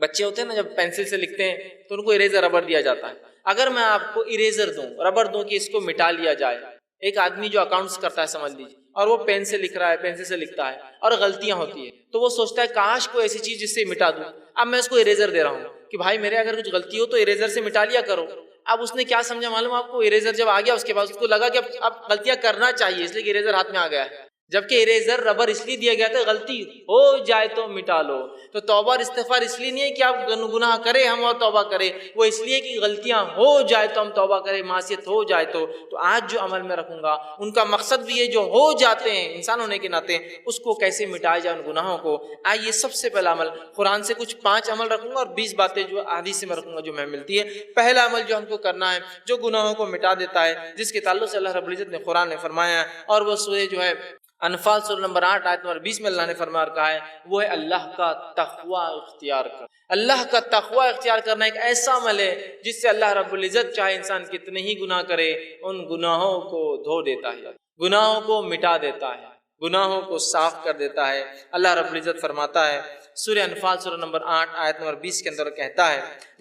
بچے ہوتے ہیں نا، جب پینسل سے لکھتے ہیں تو ان کو اریزر ربر دیا جاتا ہے. اگر میں آپ کو اریزر دوں، ربر دوں کہ اس کو مٹا لیا جائے، ایک آدمی جو اکاؤنٹس کرتا ہے سمجھ لیجیے، اور وہ پین سے لکھ رہا ہے، پینسل سے لکھتا ہے اور غلطیاں ہوتی ہیں، تو وہ سوچتا ہے کاش کوئی ایسی چیز جس سے مٹا دوں. اب میں اس کو اریزر دے رہا ہوں کہ بھائی میرے اگر کچھ غلطی ہو تو اریزر سے مٹا لیا کرو. اب اس نے کیا سمجھا معلوم آپ کو؟ اریزر جب آ گیا اس کے بعد اس کو لگا کہ اب غلطیاں کرنا چاہیے، اس لیے کہ اریزر ہاتھ میں آ گیا ہے. جبکہ اریزر ربر اس لیے دیا گیا تھا غلطی ہو جائے تو مٹا لو. تو توبہ اور استغفار اس لیے نہیں ہے کہ آپ گناہ کریں ہم اور توبہ کریں، وہ اس لیے کہ غلطیاں ہو جائے تو ہم توبہ کریں، معصیت ہو جائے تو آج جو عمل میں رکھوں گا ان کا مقصد بھی ہے جو ہو جاتے ہیں انسان ہونے کے ناطے اس کو کیسے مٹایا جائے ان گناہوں کو. آئیے سب سے پہلا عمل قرآن سے کچھ 5 عمل رکھوں گا اور 20 باتیں جو حدیث سے میں رکھوں گا جو میں ملتی ہے. پہلا عمل جو ہم کو کرنا ہے جو گناہوں کو مٹا دیتا ہے، جس کے تعلق سے اللہ رب العزت نے قرآن نے فرمایا ہے، اور وہ سورہ جو ہے انفال سورہ نمبر 8 آیت نمبر 20 میں اللہ نے فرمایا اور کہا ہے، وہ ہے اللہ کا تقوی اختیار کر. اللہ کا تقوی اختیار کرنا ایک ایسا عمل ہے جس سے اللہ رب العزت چاہے انسان کتنے ہی گناہ کرے ان گناہوں کو دھو دیتا ہے، گناہوں کو مٹا دیتا ہے، گناہوں کو صاف کر دیتا ہے. اللہ رب العزت فرماتا ہے سورہ انفال سورہ نمبر 8 آیت نمبر 20 کے اندر کہتا ہے،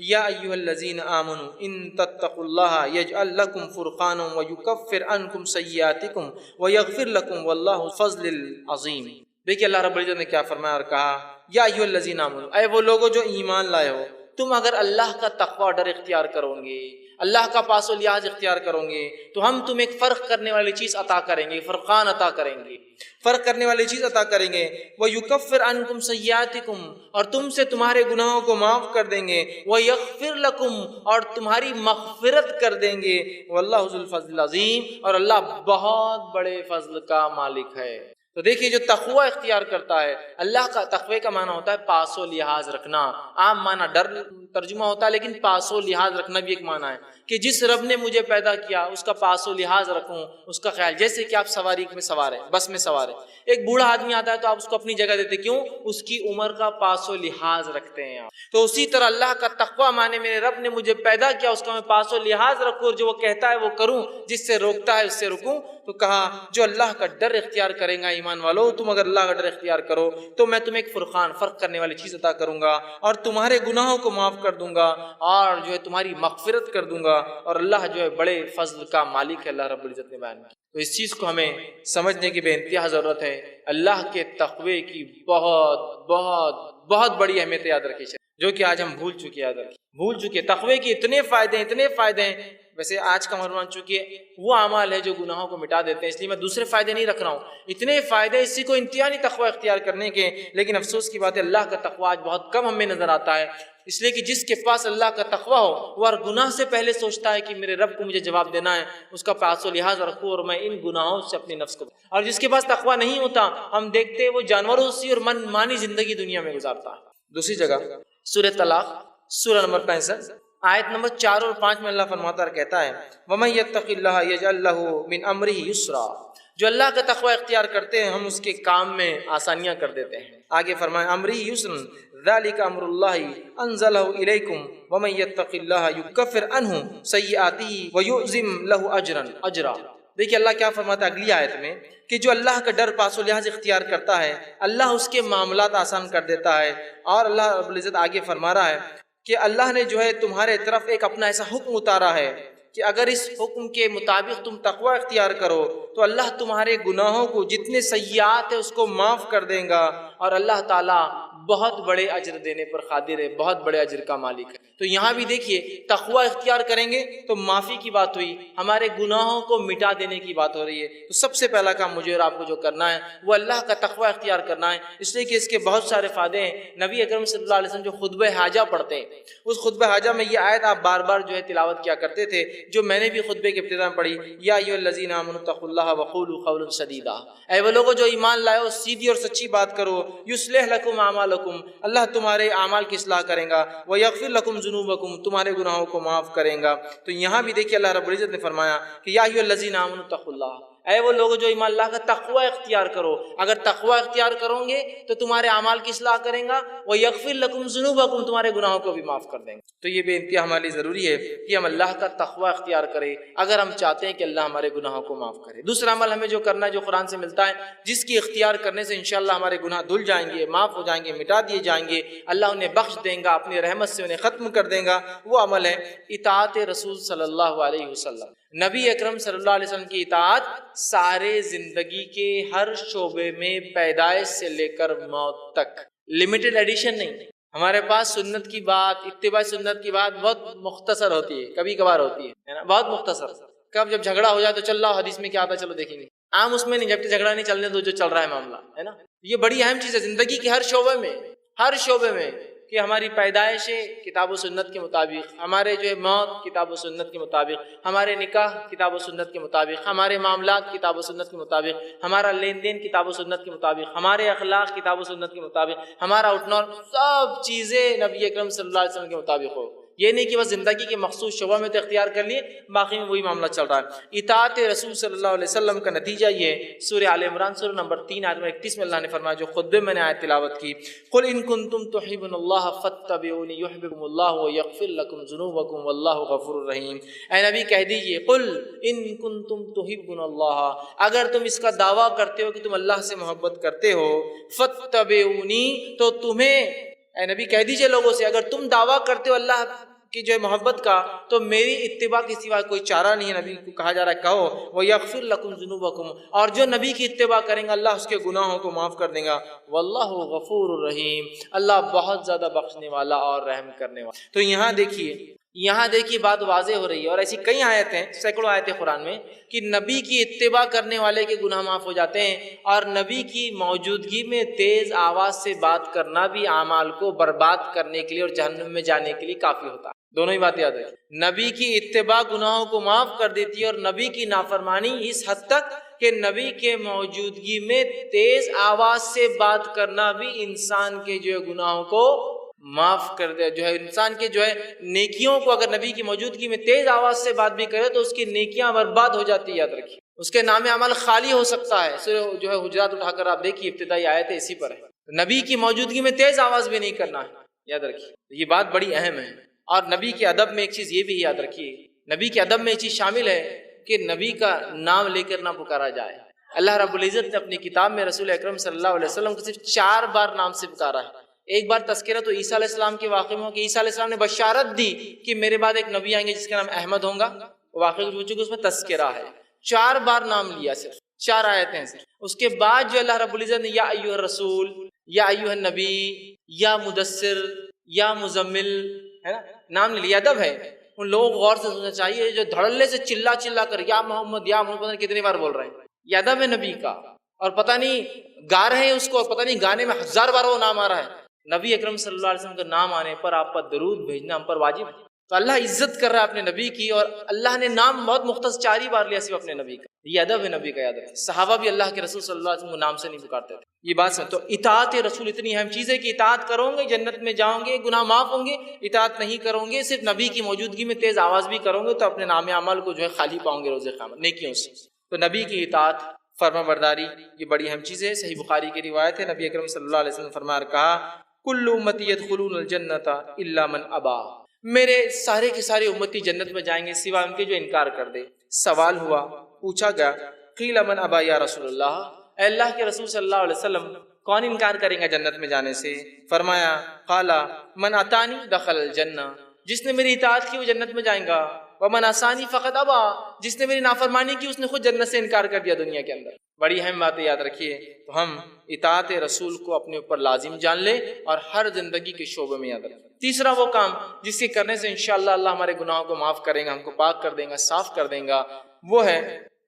یا ایھا الذین آمنوا ان تتقوا اللہ یجعل لکم فرقانا ویکفر عنکم سیئاتکم ویغفر لکم واللہ ذو الفضل العظیم. دیکھیے اللہ رب العزت نے کیا فرمایا اور کہا، یا ایھا الذین آمنوا، اے وہ لوگوں جو ایمان لائے ہو، تم اگر اللہ کا تقوی اور ڈر اختیار کرو گے، اللہ کا پاس و لحاظ اختیار کرو گے، تو ہم تمہیں ایک فرق کرنے والی چیز عطا کریں گے، فرقان عطا کریں گے، فرق کرنے والی چیز عطا کریں گے. وَيُكَفِّرْ عَنْكُمْ سَيِّئَاتِكُمْ، اور تم سے تمہارے گناہوں کو معاف کر دیں گے. وَيَغْفِرْ لَكُمْ، اور تمہاری مغفرت کر دیں گے. وَاللَّهُ ذُو الْفَضْلِ الْعَظِيمِ، اور اللہ بہت بڑے فضل کا مالک ہے. تو دیکھیے جو تقوی اختیار کرتا ہے، اللہ کا تقوی کا معنی ہوتا ہے پاس و لحاظ رکھنا. عام معنی ڈر ترجمہ ہوتا ہے، لیکن پاس و لحاظ رکھنا بھی ایک معنی ہے کہ جس رب نے مجھے پیدا کیا اس کا پاس و لحاظ رکھوں، اس کا خیال. جیسے کہ آپ سواری میں سوار ہیں، بس میں سوار ہیں، ایک بوڑھا آدمی آتا ہے تو آپ اس کو اپنی جگہ دیتے، کیوں؟ اس کی عمر کا پاس و لحاظ رکھتے ہیں آپ. تو اسی طرح اللہ کا تقوی مانے میرے رب نے مجھے پیدا کیا اس کا میں پاس و لحاظ رکھوں، اور جو وہ کہتا ہے وہ کروں، جس سے روکتا ہے اس سے رکوں. تو کہا جو اللہ کا ڈر اختیار کرے گا، ایمان والو تم اگر اللہ کا ڈر اختیار کرو تو میں تمہیں ایک فرقان، فرق کرنے والی چیز عطا کروں گا، اور تمہارے گناہوں کو معاف کر دوں گا، اور جو ہے تمہاری مغفرت کر دوں گا. اور اللہ جو ہے بڑے فضل کا مالک ہے، اللہ رب العزت نے بیان کیا. تو اس چیز کو ہمیں سمجھنے کی بے انتہا ضرورت ہے. اللہ کے تقوی کی بہت بہت بہت بڑی اہمیت یاد رکھی ہے، جو کہ آج ہم بھول چکے. تقوی کے اتنے فائدے ہیں. ویسے آج کا عنوان چونکہ وہ اعمال ہے جو گناہوں کو مٹا دیتے ہیں، اس لیے میں دوسرے فائدے نہیں رکھ رہا ہوں. اتنے فائدے اسی کو انتہا نہیں تقوی اختیار کرنے کے، لیکن افسوس کی بات ہے اللہ کا تقوی آج بہت کم ہمیں نظر آتا ہے. اس لیے کہ جس کے پاس اللہ کا تقوی ہو وہ ہر گناہ سے پہلے سوچتا ہے کہ میرے رب کو مجھے جواب دینا ہے، اس کا پاس و لحاظ رکھوں اور میں ان گناہوں سے اپنے نفس کو. اور جس کے پاس تقوی نہیں ہوتا، ہم دیکھتے ہیں وہ جانوروں سی اور من مانی زندگی دنیا میں گزارتا ہے. دوسری جگہ سورہ طلاق سورہ نمبر 65 آیت نمبر 4 اور 5 میں اللہ فرماتا ہے، کہتا ہے وَمَن يَتَّقِ اللَّهَ يَجْعَل لَّهُ مِنْ أَمْرِهِ يُسْرًا. جو اللہ کا تقوی اختیار کرتے ہیں ہم اس کے کام میں آسانیاں کر دیتے ہیں. آگے فرمائے أَمْرِهِ يُسْرًا ذَلِكَ أَمْرُ اللَّهِ أَنزَلَهُ إِلَيْكُمْ وَمَن يَتَّقِ اللَّهَ يُكَفِّرْ عَنْهُ سَيِّئَاتِهِ وَيُعْظِمْ لَهُ أَجْرًا. دیکھیے اللہ کیا فرماتا ہے اگلی آیت میں کہ جو اللہ کا ڈر پاس و لحاظ اختیار کرتا ہے اللہ اس کے معاملات آسان کر دیتا ہے. اور اللہ رب العزت آگے فرما رہا ہے کہ اللہ نے جو ہے تمہارے طرف ایک اپنا ایسا حکم اتارا ہے کہ اگر اس حکم کے مطابق تم تقوی اختیار کرو تو اللہ تمہارے گناہوں کو جتنے سیئات ہیں اس کو معاف کر دیں گا، اور اللہ تعالیٰ بہت بڑے اجر دینے پر قادر ہے، بہت بڑے اجر کا مالک ہے. تو یہاں بھی دیکھیے تقوی اختیار کریں گے تو معافی کی بات ہوئی، ہمارے گناہوں کو مٹا دینے کی بات ہو رہی ہے. تو سب سے پہلا کام مجھے اور آپ کو جو کرنا ہے وہ اللہ کا تقوی اختیار کرنا ہے، اس لیے کہ اس کے بہت سارے فائدے ہیں. نبی اکرم صلی اللہ علیہ وسلم جو خطبہ حاجہ پڑھتے ہیں اس خطبہ حاجہ میں یہ آیت آپ بار بار جو ہے تلاوت کیا کرتے تھے، جو میں نے بھی خطبے کے ابتدا میں پڑھی، یا ایھا الذین آمنوا اتقوا اللہ وقولوا قولا سدیدا. اے وہ لوگوں جو ایمان لائے ہو سیدھی اور سچی بات کرو. یصلح لکم اعمالکم، اللہ تمہارے اعمال کی اصلاح کرے گا. ویغفر لکم ذنوبکم، تمہارے گناہوں کو معاف کرے گا. تو یہاں بھی دیکھیے اللہ رب العزت نے فرمایا کہ یا ایھا الذین آمنوا اتقوا اللہ، اے وہ لوگ جو ایمان اللہ کا تقوی اختیار کرو، اگر تقوی اختیار کرو گے تو تمہارے اعمال کی اصلاح کریں گا، وَيَغْفِرْ لَكُمْ ذُنُوبَكُمْ تمہارے گناہوں کو بھی معاف کر دیں گے۔ تو یہ بے انتہا ہمارے لیے ضروری ہے کہ ہم اللہ کا تقوی اختیار کریں اگر ہم چاہتے ہیں کہ اللہ ہمارے گناہوں کو معاف کرے۔ دوسرا عمل ہمیں جو کرنا ہے جو قرآن سے ملتا ہے، جس کی اختیار کرنے سے انشاءاللہ ہمارے گناہ دھل جائیں گے، معاف ہو جائیں گے، مٹا دیے جائیں گے، اللہ انہیں بخش دیں گا، اپنی رحمت سے انہیں ختم کر دیں گا، وہ عمل ہے اطاعت رسول صلی اللہ علیہ وسلم۔ نبی اکرم صلی اللہ علیہ وسلم کی اطاعت سارے زندگی کے ہر شعبے میں، پیدائش سے لے کر موت تک، لمیٹڈ ایڈیشن نہیں۔ ہمارے پاس سنت کی بات، اتباع سنت کی بات بہت مختصر ہوتی ہے، کبھی کبھار ہوتی ہے نا، بہت مختصر۔ کب جب جھگڑا ہو جائے تو چل رہا حدیث میں کیا آتا ہے چلو دیکھیں گے، عام اس میں نہیں، جب تک جھگڑا نہیں چلنے تو جو چل رہا ہے معاملہ ہے نا۔ یہ بڑی اہم چیز ہے زندگی کے ہر شعبے میں کہ ہماری پیدائش کتاب و سنت کے مطابق، ہمارے جو ہے موت کتاب و سنت کے مطابق، ہمارے نکاح کتاب و سنت کے مطابق، ہمارے معاملات کتاب و سنت کے مطابق، ہمارا لین دین کتاب و سنت کے مطابق، ہمارے اخلاق کتاب و سنت کے مطابق، ہمارا اٹھنا، سب چیزیں نبی اکرم صلی اللہ علیہ وسلم کے مطابق ہو۔ یہ نہیں کہ بس زندگی کے مخصوص شعبہ میں تو اختیار کر لیے، باقی میں وہی معاملہ چل رہا ہے۔ اطاعت رسول صلی اللہ علیہ وسلم کا نتیجہ یہ، سورہ آل عمران سورہ نمبر 3 آیت نمبر 31 میں اللہ نے فرمایا، جو خود میں نے آیت تلاوت کی، قل ان کنتم تحبون اللہ فاتبعونی یحببکم اللہ ویغفر لکم ذنوبکم واللہ غفور رحیم۔ اے نبی کہہ دیجئے، قل ان کنتم تحبون اللہ، اگر تم اس کا دعویٰ کرتے ہو کہ تم اللہ سے محبت کرتے ہو، فاتبعونی، تو تمہیں، اے نبی کہہ دیجئے لوگوں سے، اگر تم دعویٰ کرتے ہو اللہ کی جو ہے محبت کا، تو میری اتباع کے سوا کوئی چارہ نہیں ہے۔ نبی کو کہا جا رہا ہے کہو وَيَغْفِرْ لَكُمْ ذُنُوبَكُمْ، اور جو نبی کی اتباع کریں گا اللہ اس کے گناہوں کو معاف کر دے گا، واللہ غفور الرحیم، اللہ بہت زیادہ بخشنے والا اور رحم کرنے والا۔ تو یہاں دیکھیے بات واضح ہو رہی ہے، اور ایسی کئی آیتیں، سینکڑوں آیتیں قرآن میں، کہ نبی کی اتباع کرنے والے کے گناہ معاف ہو جاتے ہیں، اور نبی کی موجودگی میں تیز آواز سے بات کرنا بھی اعمال کو برباد کرنے کے لیے اور جہنم میں جانے کے لیے کافی ہوتا ہے۔ دونوں ہی بات یاد رکھیں، نبی کی اتباع گناہوں کو معاف کر دیتی ہے، اور نبی کی نافرمانی اس حد تک کہ نبی کے موجودگی میں تیز آواز سے بات کرنا بھی انسان کے جو ہے گناہوں کو معاف کر دے، جو ہے انسان کے جو ہے نیکیوں کو، اگر نبی کی موجودگی میں تیز آواز سے بات بھی کرے تو اس کی نیکیاں برباد ہو جاتی ہے، یاد رکھیے، اس کے نام عمل خالی ہو سکتا ہے۔ جو ہے حجرات اٹھا کر آپ دیکھیے، ابتدائی آیت اسی پر ہے، نبی کی موجودگی میں تیز آواز بھی نہیں کرنا ہے، یاد رکھیے، یہ بات بڑی اہم ہے۔ اور نبی کے ادب میں ایک چیز یہ بھی یاد رکھیے، نبی کے ادب میں یہ چیز شامل ہے کہ نبی کا نام لے کر نہ پکارا جائے۔ اللہ رب العزت نے اپنی کتاب میں رسول اکرم صلی اللہ علیہ وسلم کو صرف 4 بار نام سے پکارا ہے۔ ایک بار تذکرہ تو عیسیٰ علیہ السلام کے واقعے میں ہو کہ عیسیٰ علیہ السلام نے بشارت دی کہ میرے بعد ایک نبی آئیں گے جس کا نام احمد ہوگا، واقعے کو پوچھو کہ اس میں تذکرہ ہے، 4 بار نام لیا، صرف 4 آیتیں صرف۔ اس کے بعد جو اللہ رب العزت نے یا ایھا الرسول، یا ایھا النبی، یا مدثر، یا مزمل، ہے نا، نام لے لیا۔ ادب ہے، ان لوگوں کو غور سے سننا چاہیے جو دھڑلے سے چلا کر یا محمد یا محمد کتنی بار بول رہے ہیں، یہ ادب ہے نبی کا، اور پتہ نہیں گا رہے ہیں اس کو، اور پتہ نہیں گانے میں 1000 بار وہ نام آ رہا ہے۔ نبی اکرم صلی اللہ علیہ وسلم کا نام آنے پر آپ پر درود بھیجنا ہم پر واجب ہے۔ تو اللہ عزت کر رہا ہے اپنے نبی کی، اور اللہ نے نام بہت مختص 4 ہی بار لیا صرف اپنے نبی کا، یہ ادب ہے نبی کا، یاد رکھیں۔ صحابہ بھی اللہ کے رسول صلی اللہ علیہ وسلم کو نام سے نہیں پکارتے تھے، یہ بات سمجھ۔ تو اطاعت رسول اتنی اہم چیز ہے کہ اطاعت کرو گے جنت میں جاؤ گے، گناہ معاف ہوں گے، اطاعت نہیں کرو گے صرف نبی کی موجودگی میں تیز آواز بھی کرو گے تو اپنے نام اعمال کو جو ہے خالی پاؤں گے روز قیامت نیکیوں سے۔ تو نبی کی اطاعت، فرما برداری، یہ بڑی اہم چیز ہے۔ صحیح بخاری کی روایت ہے، نبی اکرم صلی اللہ علیہ وسلم فرمایا کہا، کل امتی یدخلون الجنۃ الا من ابا، میرے سارے کے سارے امتی جنت میں جائیں گے سوائے ان کے جو انکار کر دے۔ سوال ہوا، پوچھا گیا، قیل من ابا یا رسول اللہ، اے اللہ کے رسول صلی اللہ علیہ وسلم کون انکار کریں گا جنت میں جانے سے؟ فرمایا، قال من اتانی دخل الجنہ، جس نے میری اطاعت کی وہ جنت میں جائیں گا، ومن عصانی فقد ابا، جس نے میری نافرمانی کی اس نے خود جنت سے انکار کر دیا دنیا کے اندر۔ بڑی اہم باتیں یاد رکھیے، تو ہم اطاعت رسول کو اپنے اوپر لازم جان لیں اور ہر زندگی کے شعبے میں یاد رکھیں۔ تیسرا وہ کام جس کے کرنے سے انشاءاللہ اللہ ہمارے گناہوں کو معاف کریں گا، ہم کو پاک کر دیں گا، صاف کر دیں گا، وہ ہے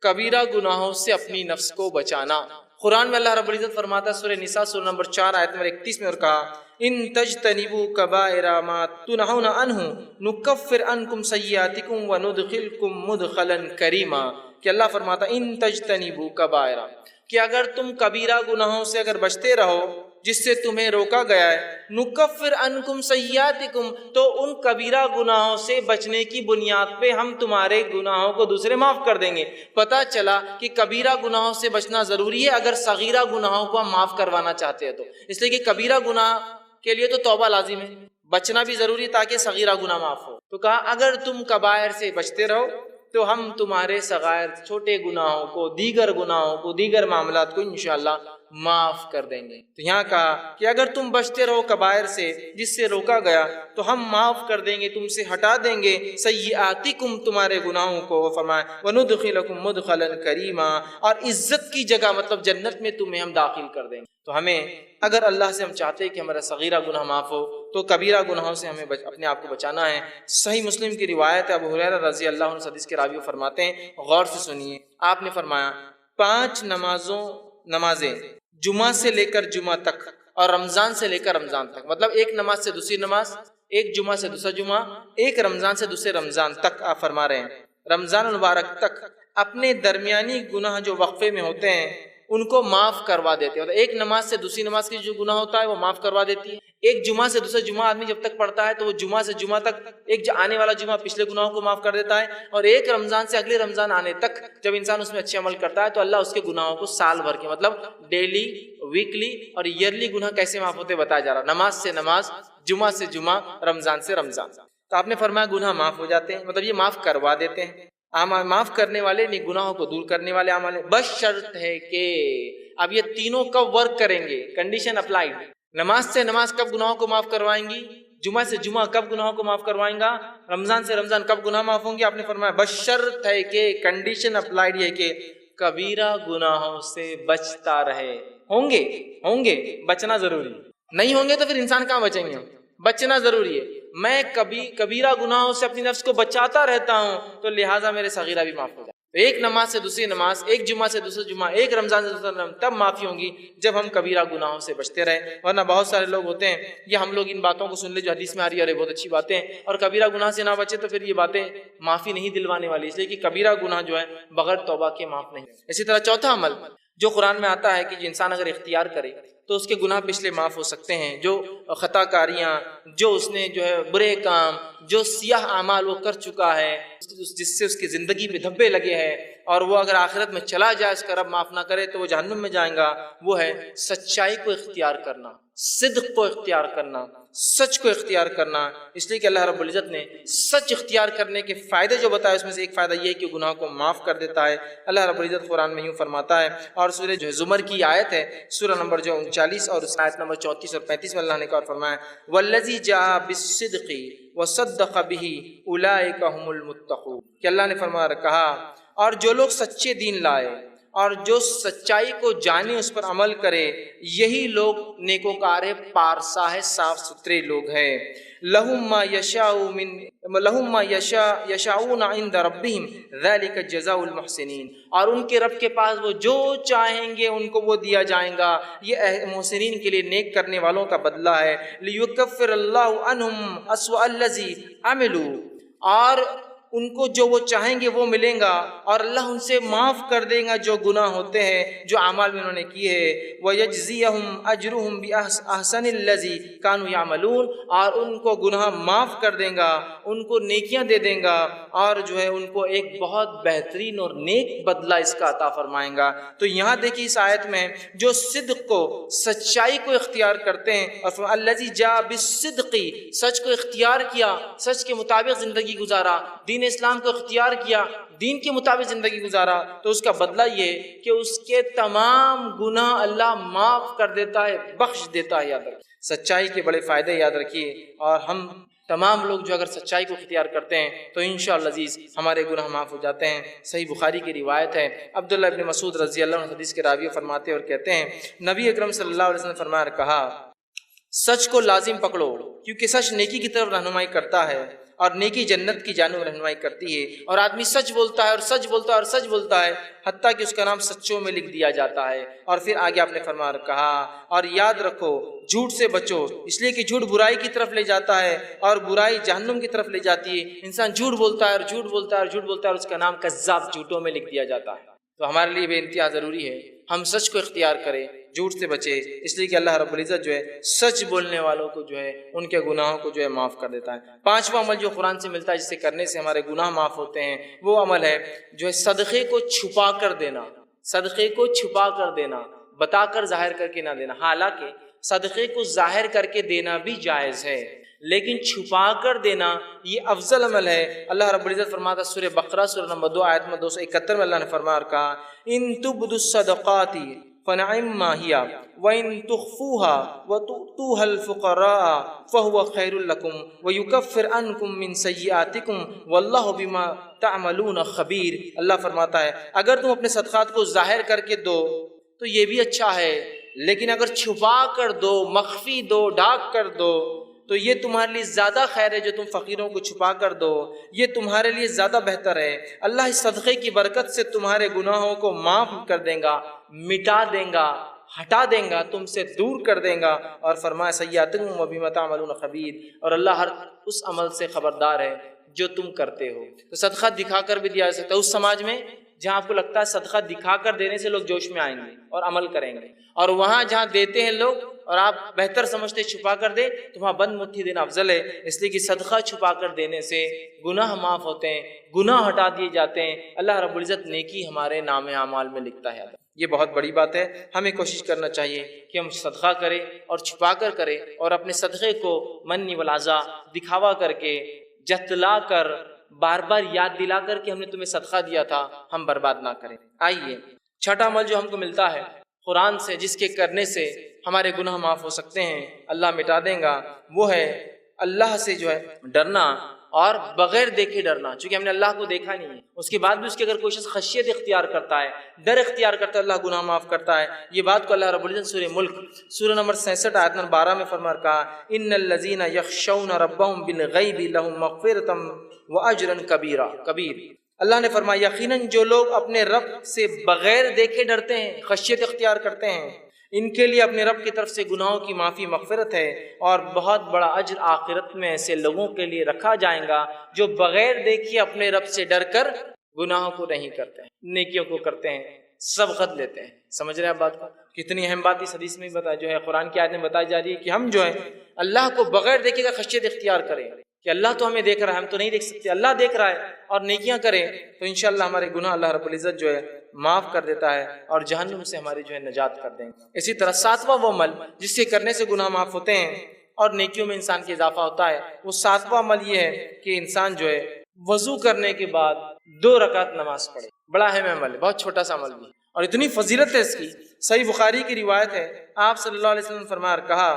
کبیرہ گناہوں سے اپنی نفس کو بچانا۔ قرآن میں اللہ رب العزت فرماتا ہے، سورہ نساء سورہ نمبر 4 آیت نمبر 31 میں، اور کہا، ان تجتنبوا کبائر ما تنہون عنہ نکفر عنکم سیئاتکم وندخلکم مدخلا کریما، کہ اللہ فرماتا ان تجتنبوا کبائر، کہ اگر تم کبیرہ گناہوں سے اگر بچتے رہو جس سے تمہیں روکا گیا ہے، نکفر عنکم سیئاتکم، تو ان کبیرہ گناہوں سے بچنے کی بنیاد پہ ہم تمہارے گناہوں کو دوسرے معاف کر دیں گے۔ پتہ چلا کہ کبیرہ گناہوں سے بچنا ضروری ہے اگر صغیرہ گناہوں کو ہم معاف کروانا چاہتے ہیں تو، اس لیے کہ کبیرہ گناہ کے لیے تو توبہ لازم ہے، بچنا بھی ضروری ہے تاکہ صغیرہ گناہ معاف ہو۔ تو کہا اگر تم کبائر سے بچتے رہو تو ہم تمہارے صغائر چھوٹے گناہوں کو، دیگر معاملات کو انشاءاللہ معاف کر دیں گے۔ تو یہاں کہا کہ اگر تم بچتے رہو کبائر سے جس سے روکا گیا تو ہم معاف کر دیں گے، تم سے ہٹا دیں گے سیئاتکم تمہارے گناہوں کو، فرمایا وندخلکم مدخلا کریما، اور عزت کی جگہ مطلب جنت میں تمہیں ہم داخل کر دیں گے۔ تو ہمیں اگر اللہ سے ہم چاہتے ہیں کہ ہمارا صغیرہ گناہ معاف ہو تو کبیرہ گناہوں سے ہمیں اپنے آپ کو بچانا ہے۔ صحیح مسلم کی روایت ہے، ابو ہریرہ رضی اللہ عنہ حدیث کے راوی فرماتے ہیں، غور سے سنیے، آپ نے فرمایا 5 نمازیں جمعہ سے لے کر جمعہ تک اور رمضان سے لے کر رمضان تک، مطلب ایک نماز سے دوسری نماز، ایک جمعہ سے دوسرا جمعہ، ایک رمضان سے دوسرے رمضان تک، آپ فرما رہے ہیں رمضان المبارک تک اپنے درمیانی گناہ جو وقفے میں ہوتے ہیں ان کو معاف کروا دیتے ہیں۔ مطلب ایک نماز سے دوسری نماز کی جو گناہ ہوتا ہے وہ معاف کروا دیتی ہے۔ ایک جمعہ سے دوسرا جمعہ آدمی جب تک پڑھتا ہے تو وہ جمعہ سے جمعہ تک ایک آنے والا جمعہ پچھلے گناہوں کو معاف کر دیتا ہے، اور ایک رمضان سے اگلے رمضان آنے تک جب انسان اس میں اچھے عمل کرتا ہے تو اللہ اس کے گناہوں کو سال بھر کے، مطلب ڈیلی، ویکلی اور ایئرلی گناہ کیسے معاف ہوتے بتایا جا رہا، نماز سے نماز، جمعہ سے جمعہ، رمضان سے رمضان۔ تو آپ نے فرمایا گناہ معاف ہو جاتے ہیں، مطلب یہ معاف کروا دیتے ہیں، معاف کرنے والے نہیں، گناہوں کو دور کرنے والے عمل ہے، بس شرط ہے کہ اب یہ تینوں کب ورک کریں گے، کنڈیشن اپلائیڈ۔ نماز سے نماز کب گناہوں کو معاف کروائیں گی، جمعہ سے جمعہ کب گناہوں کو معاف کروائیں گا، رمضان سے رمضان کب گناہ معاف ہوں گے، آپ نے فرمایا بس شرط ہے کہ، کنڈیشن اپلائیڈ ہے کہ کبیرہ گناہوں سے بچتا رہے۔ ہوں گے بچنا ضروری، نہیں ہوں گے تو پھر انسان کہاں بچیں گے، بچنا ضروری ہے۔ میں کبیرہ گناہوں سے اپنی نفس کو بچاتا رہتا ہوں تو لہٰذا میرے صغیرہ بھی معاف ہو جائے۔ ایک نماز سے دوسری نماز، ایک جمعہ سے دوسرا جمعہ، ایک رمضان سے دوسرا رمضان، تب معافی ہوں گی جب ہم کبیرہ گناہوں سے بچتے رہیں۔ ورنہ بہت سارے لوگ ہوتے ہیں، یہ ہم لوگ ان باتوں کو سن لے جو حدیث میں آ رہی ہے، ارے بہت اچھی باتیں ہیں، اور کبیرہ گناہ سے نہ بچے تو پھر یہ باتیں معافی نہیں دلوانے والی، اس لیے کہ کبیرہ گناہ جو ہے بغیر توبہ کے معاف نہیں۔ اسی طرح چوتھا عمل جو قرآن میں آتا ہے کہ انسان اگر اختیار کرے تو اس کے گناہ پچھلے معاف ہو سکتے ہیں، جو خطا کاریاں، جو اس نے جو ہے برے کام، جو سیاہ اعمال وہ کر چکا ہے جس سے اس کی زندگی پہ دھبے لگے ہیں، اور وہ اگر آخرت میں چلا جائے اس کا رب معاف نہ کرے تو وہ جہنم میں جائیں گا، وہ ہے سچائی کو اختیار کرنا، صدق کو اختیار کرنا، سچ کو اختیار کرنا۔ اس لیے کہ اللہ رب العزت نے سچ اختیار کرنے کے فائدے جو بتائے اس میں سے ایک فائدہ یہ ہے کہ گناہ کو معاف کر دیتا ہے۔ اللہ رب العزت قرآن میں یوں فرماتا ہے، اور سورہ جو زمر کی آیت ہے، سورہ نمبر جو 39 اور اس آیت نمبر 34 اور 35 میں اللہ نے کہا فرمایا والذی جاء بالصدق وصدق به اولئک هم المتقون، کہ اللہ نے فرمایا کہا اور جو لوگ سچے دین لائے اور جو سچائی کو جانے اس پر عمل کرے یہی لوگ نیکوکار ہے، پارسا ہے، صاف ستھرے لوگ ہیں۔ لہم ما یشاؤون عند ربہم ذلک جزاء المحسنین، اور ان کے رب کے پاس وہ جو چاہیں گے ان کو وہ دیا جائے گا، یہ محسنین کے لیے نیک کرنے والوں کا بدلہ ہے۔ لیکفر اللہ عنہم اسوأ الذی عملوا، اور ان کو جو وہ چاہیں گے وہ ملیں گا، اور اللہ ان سے معاف کر دے گا جو گناہ ہوتے ہیں، جو اعمال میں انہوں نے کیے ہیں۔ وَيَجْزِيَهُمْ أَجْرُهُمْ بِأَحْسَنِ الَّذِي كَانُوا يَعْمَلُونَ، اور ان کو گناہ معاف کر دے گا، ان کو نیکیاں دے دے گا، اور جو ہے ان کو ایک بہت بہترین اور نیک بدلہ اس کا عطا فرمائیں گا۔ تو یہاں دیکھیے اس آیت میں جو صدق کو، سچائی کو اختیار کرتے ہیں، اور الَّذِي جَاءَ بِالصِّدْقِ، سچ کو اختیار کیا، سچ کے مطابق زندگی گزارا، دین اسلام کو اختیار کیا، دین کے مطابق زندگی گزارا، تو اس کا بدلہ یہ کہ اس کے تمام گناہ اللہ معاف کر دیتا ہے، بخش دیتا ہے۔ یاد رکھیے سچائی کے بڑے فائدے یاد رکھیے، اور ہم تمام لوگ جو اگر سچائی کو اختیار کرتے ہیں تو انشاءاللہ عزیز ہمارے گناہ معاف ہو جاتے ہیں۔ صحیح بخاری کی روایت ہے، عبداللہ ابن مسعود رضی اللہ عنہ حدیث کے راوی فرماتے اور کہتے ہیں نبی اکرم صلی اللہ علیہ وسلم نے فرمایا کہا سچ کو لازم پکڑو، کیونکہ سچ نیکی کی طرف رہنمائی کرتا ہے، اور نیکی جنت کی جانب رہنمائی کرتی ہے۔ اور آدمی سچ بولتا ہے اور سچ بولتا ہے اور سچ بولتا ہے، حتیٰ کہ اس کا نام سچوں میں لکھ دیا جاتا ہے۔ اور پھر آگے آپ نے فرمایا کہا اور یاد رکھو جھوٹ سے بچو، اس لیے کہ جھوٹ برائی کی طرف لے جاتا ہے اور برائی جہنم کی طرف لے جاتی ہے۔ انسان جھوٹ بولتا ہے اور جھوٹ بولتا ہے اور جھوٹ بولتا ہے اور اس کا نام کذاب، جھوٹوں میں لکھ دیا جاتا ہے۔ تو ہمارے لیے بے انتہا ضروری ہے ہم سچ کو اختیار کریں، جھوٹ سے بچے، اس لیے کہ اللہ رب العزت جو ہے سچ بولنے والوں کو جو ہے ان کے گناہوں کو جو ہے معاف کر دیتا ہے۔ پانچواں عمل جو قرآن سے ملتا ہے جسے کرنے سے ہمارے گناہ معاف ہوتے ہیں، وہ عمل ہے جو ہے صدقے کو چھپا کر دینا۔ صدقے کو چھپا کر دینا، بتا کر ظاہر کر کے نہ دینا۔ حالانکہ صدقے کو ظاہر کر کے دینا بھی جائز ہے، لیکن چھپا کر دینا یہ افضل عمل ہے۔ اللہ رب العزت فرماتا ہے سورہ بقرہ سورہ نمبر 2 آیت میں 271 میں اللہ نے فرمایا اور کہا ان تبدوا الصدقات فنعم ما هي وان تخفوها وتؤتوها الفقراء فهو خير لكم ويكفر عنكم من سيئاتكم والله بما تعملون خبير۔ اللہ فرماتا ہے اگر تم اپنے صدقات کو ظاہر کر کے دو تو یہ بھی اچھا ہے، لیکن اگر چھپا کر دو، مخفی دو، ڈھانپ کر دو تو یہ تمہارے لیے زیادہ خیر ہے۔ جو تم فقیروں کو چھپا کر دو یہ تمہارے لیے زیادہ بہتر ہے۔ اللہ اس صدقے کی برکت سے تمہارے گناہوں کو معاف کر دے گا، مٹا دے گا، ہٹا دے گا، تم سے دور کر دے گا، اور فرمایا سیئاتکم وبما تعملون خبیر، اور اللہ ہر اس عمل سے خبردار ہے جو تم کرتے ہو۔ تو صدقہ دکھا کر بھی دیا جا سکتا ہے اس سماج میں جہاں آپ کو لگتا ہے صدقہ دکھا کر دینے سے لوگ جوش میں آئیں گے اور عمل کریں گے، اور وہاں جہاں دیتے ہیں لوگ اور آپ بہتر سمجھتے چھپا کر دے تو وہاں بند مٹھی دینا افضل ہے، اس لیے کہ صدقہ چھپا کر دینے سے گناہ معاف ہوتے ہیں، گناہ ہٹا دیے جاتے ہیں، اللہ رب العزت نیکی ہمارے نام اعمال میں لکھتا ہے۔ یہ بہت بڑی بات ہے، ہمیں کوشش کرنا چاہیے کہ ہم صدقہ کریں اور چھپا کر کریں، اور اپنے صدقے کو منی والعزا دکھاوا کر کے، جتلا کر، بار بار یاد دلا کر کہ ہم نے تمہیں صدقہ دیا تھا، ہم برباد نہ کریں۔ آئیے چھٹا عمل جو ہم کو ملتا ہے قرآن سے، جس کے کرنے سے ہمارے گناہ معاف ہو سکتے ہیں، اللہ مٹا دے گا، وہ ہے اللہ سے جو ہے ڈرنا، اور بغیر دیکھے ڈرنا۔ چونکہ ہم نے اللہ کو دیکھا نہیں ہے، اس کے بعد بھی اس کے اگر کوئی شخص خشیت اختیار کرتا ہے، ڈر اختیار کرتا ہے، اللہ گناہ معاف کرتا ہے۔ یہ بات کو اللہ رب العزت سورہ ملک سورہ نمبر 66 آیت نمبر 12 میں فرما کہا ان الذین یخشون ربهم بالغیب لهم مغفرۃ واجرا کبیر۔ اللہ نے فرمایا یقیناً جو لوگ اپنے رب سے بغیر دیکھے ڈرتے ہیں، خشیت اختیار کرتے ہیں، ان کے لیے اپنے رب کی طرف سے گناہوں کی معافی، مغفرت ہے، اور بہت بڑا اجر آخرت میں ایسے لوگوں کے لیے رکھا جائے گا جو بغیر دیکھے اپنے رب سے ڈر کر گناہوں کو نہیں کرتے ہیں، نیکیوں کو کرتے ہیں، سبقت لیتے ہیں۔ سمجھ رہے ہیں آپ بات کو؟ کتنی اہم بات اس حدیث میں بتایا، جو ہے قرآن کی آیت میں بتائی جا رہی ہے کہ ہم جو ہے اللہ کو بغیر دیکھے کا خشیت اختیار کریں، کہ اللہ تو ہمیں دیکھ رہا ہے، ہم تو نہیں دیکھ سکتے، اللہ دیکھ رہا ہے، اور نیکیاں کریں تو انشاءاللہ ہمارے گناہ اللہ رب العزت جو ہے معاف کر دیتا ہے اور جہنم سے ہماری جو ہے نجات کر دیں گے۔ اسی طرح ساتواں وہ عمل جس کے کرنے سے گناہ معاف ہوتے ہیں اور نیکیوں میں انسان کے اضافہ ہوتا ہے، وہ ساتواں عمل یہ ہے کہ انسان جو ہے وضو کرنے کے بعد 2 رکعت نماز پڑھے۔ بڑا اہم عمل ہے، بہت چھوٹا سا عمل بھی، اور اتنی فضیلت ہے اس کی۔ صحیح بخاری کی روایت ہے، آپ صلی اللہ علیہ وسلم فرمایا اور کہا،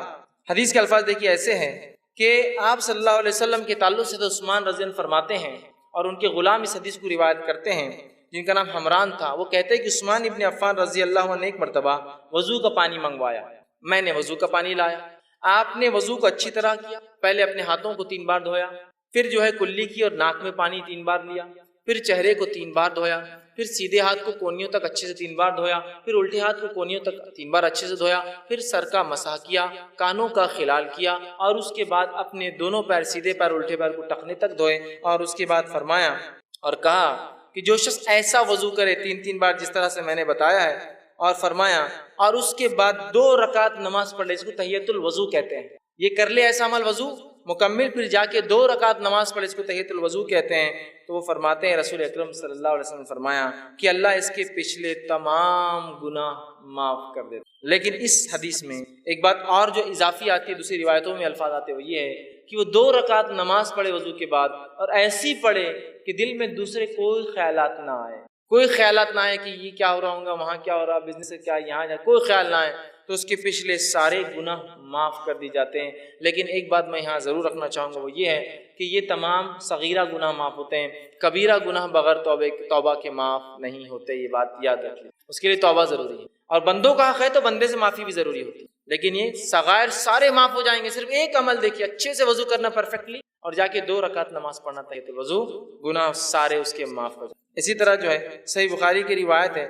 حدیث کے الفاظ دیکھیے ایسے ہیں کہ آپ صلی اللہ علیہ وسلم کے تعلق سے عثمان رضی اللہ فرماتے ہیں، اور ان کے غلام اس حدیث کو روایت کرتے ہیں جن کا نام حمران تھا، وہ کہتے ہیں کہ عثمان ابن عفان رضی اللہ عنہ نے ایک مرتبہ وضو کا پانی منگوایا، میں نے وضو کا پانی لایا، آپ نے وضو کو اچھی طرح کیا، پہلے اپنے ہاتھوں کو 3 بار دھویا، پھر جو ہے کلی کی اور ناک میں پانی 3 بار لیا، پھر چہرے کو 3 بار دھویا، پھر سیدھے ہاتھ کو کونیوں تک اچھے سے 3 بار دھویا، پھر الٹے ہاتھ کو کونیوں تک 3 بار اچھے سے دھویا، پھر سر کا مسح کیا، کانوں کا خلال کیا، اور اس کے بعد اپنے دونوں پیر، سیدھے پیر الٹے پیر کو ٹخنے تک دھوئے، اور اس کے بعد فرمایا اور کہا کہ جو شخص ایسا وضو کرے 3 بار جس طرح سے میں نے بتایا ہے، اور فرمایا اور اس کے بعد 2 رکعت نماز پڑھ لے، اس کو تحیۃ الوضو کہتے ہیں، یہ کر لے ایسا عمل وضو مکمل، پھر جا کے 2 رکعت نماز پڑھے، اس کو تحیۃ الوضو کہتے ہیں۔ تو وہ فرماتے ہیں رسول اکرم صلی اللہ علیہ وسلم فرمایا کہ اللہ اس کے پچھلے تمام گناہ معاف کر دیتا۔ لیکن اس حدیث میں ایک بات اور جو اضافی آتی ہے، دوسری روایتوں میں الفاظ آتے ہوئے، یہ ہے کہ وہ 2 رکعت نماز پڑھے وضو کے بعد، اور ایسی پڑھے کہ دل میں دوسرے کوئی خیالات نہ آئے، کوئی خیالات نہ آئے کہ یہ کیا ہو رہا ہوگا، وہاں کیا ہو رہا، بزنس سے کیا، یہاں جا، کوئی خیال نہ آئے، تو اس کے پچھلے سارے گناہ معاف کر دی جاتے ہیں۔ لیکن ایک بات میں یہاں ضرور رکھنا چاہوں گا، وہ یہ ہے کہ یہ تمام صغیرہ گناہ معاف ہوتے ہیں، کبیرہ گناہ بغیر توبہ کے معاف نہیں ہوتے، یہ بات یاد رکھیے، اس کے لیے توبہ ضروری ہے، اور بندوں کا حق ہے تو بندے سے معافی بھی ضروری ہوتی ہے، لیکن یہ صغائر سارے معاف ہو جائیں گے۔ صرف ایک عمل دیکھیے، اچھے سے وضو کرنا پرفیکٹلی، اور جا کے 2 رکعت نماز پڑھنا تحیۃ الوضو، گناہ سارے اس کے معاف ہو جائیں۔ اسی طرح جو ہے صحیح بخاری کی روایت ہے،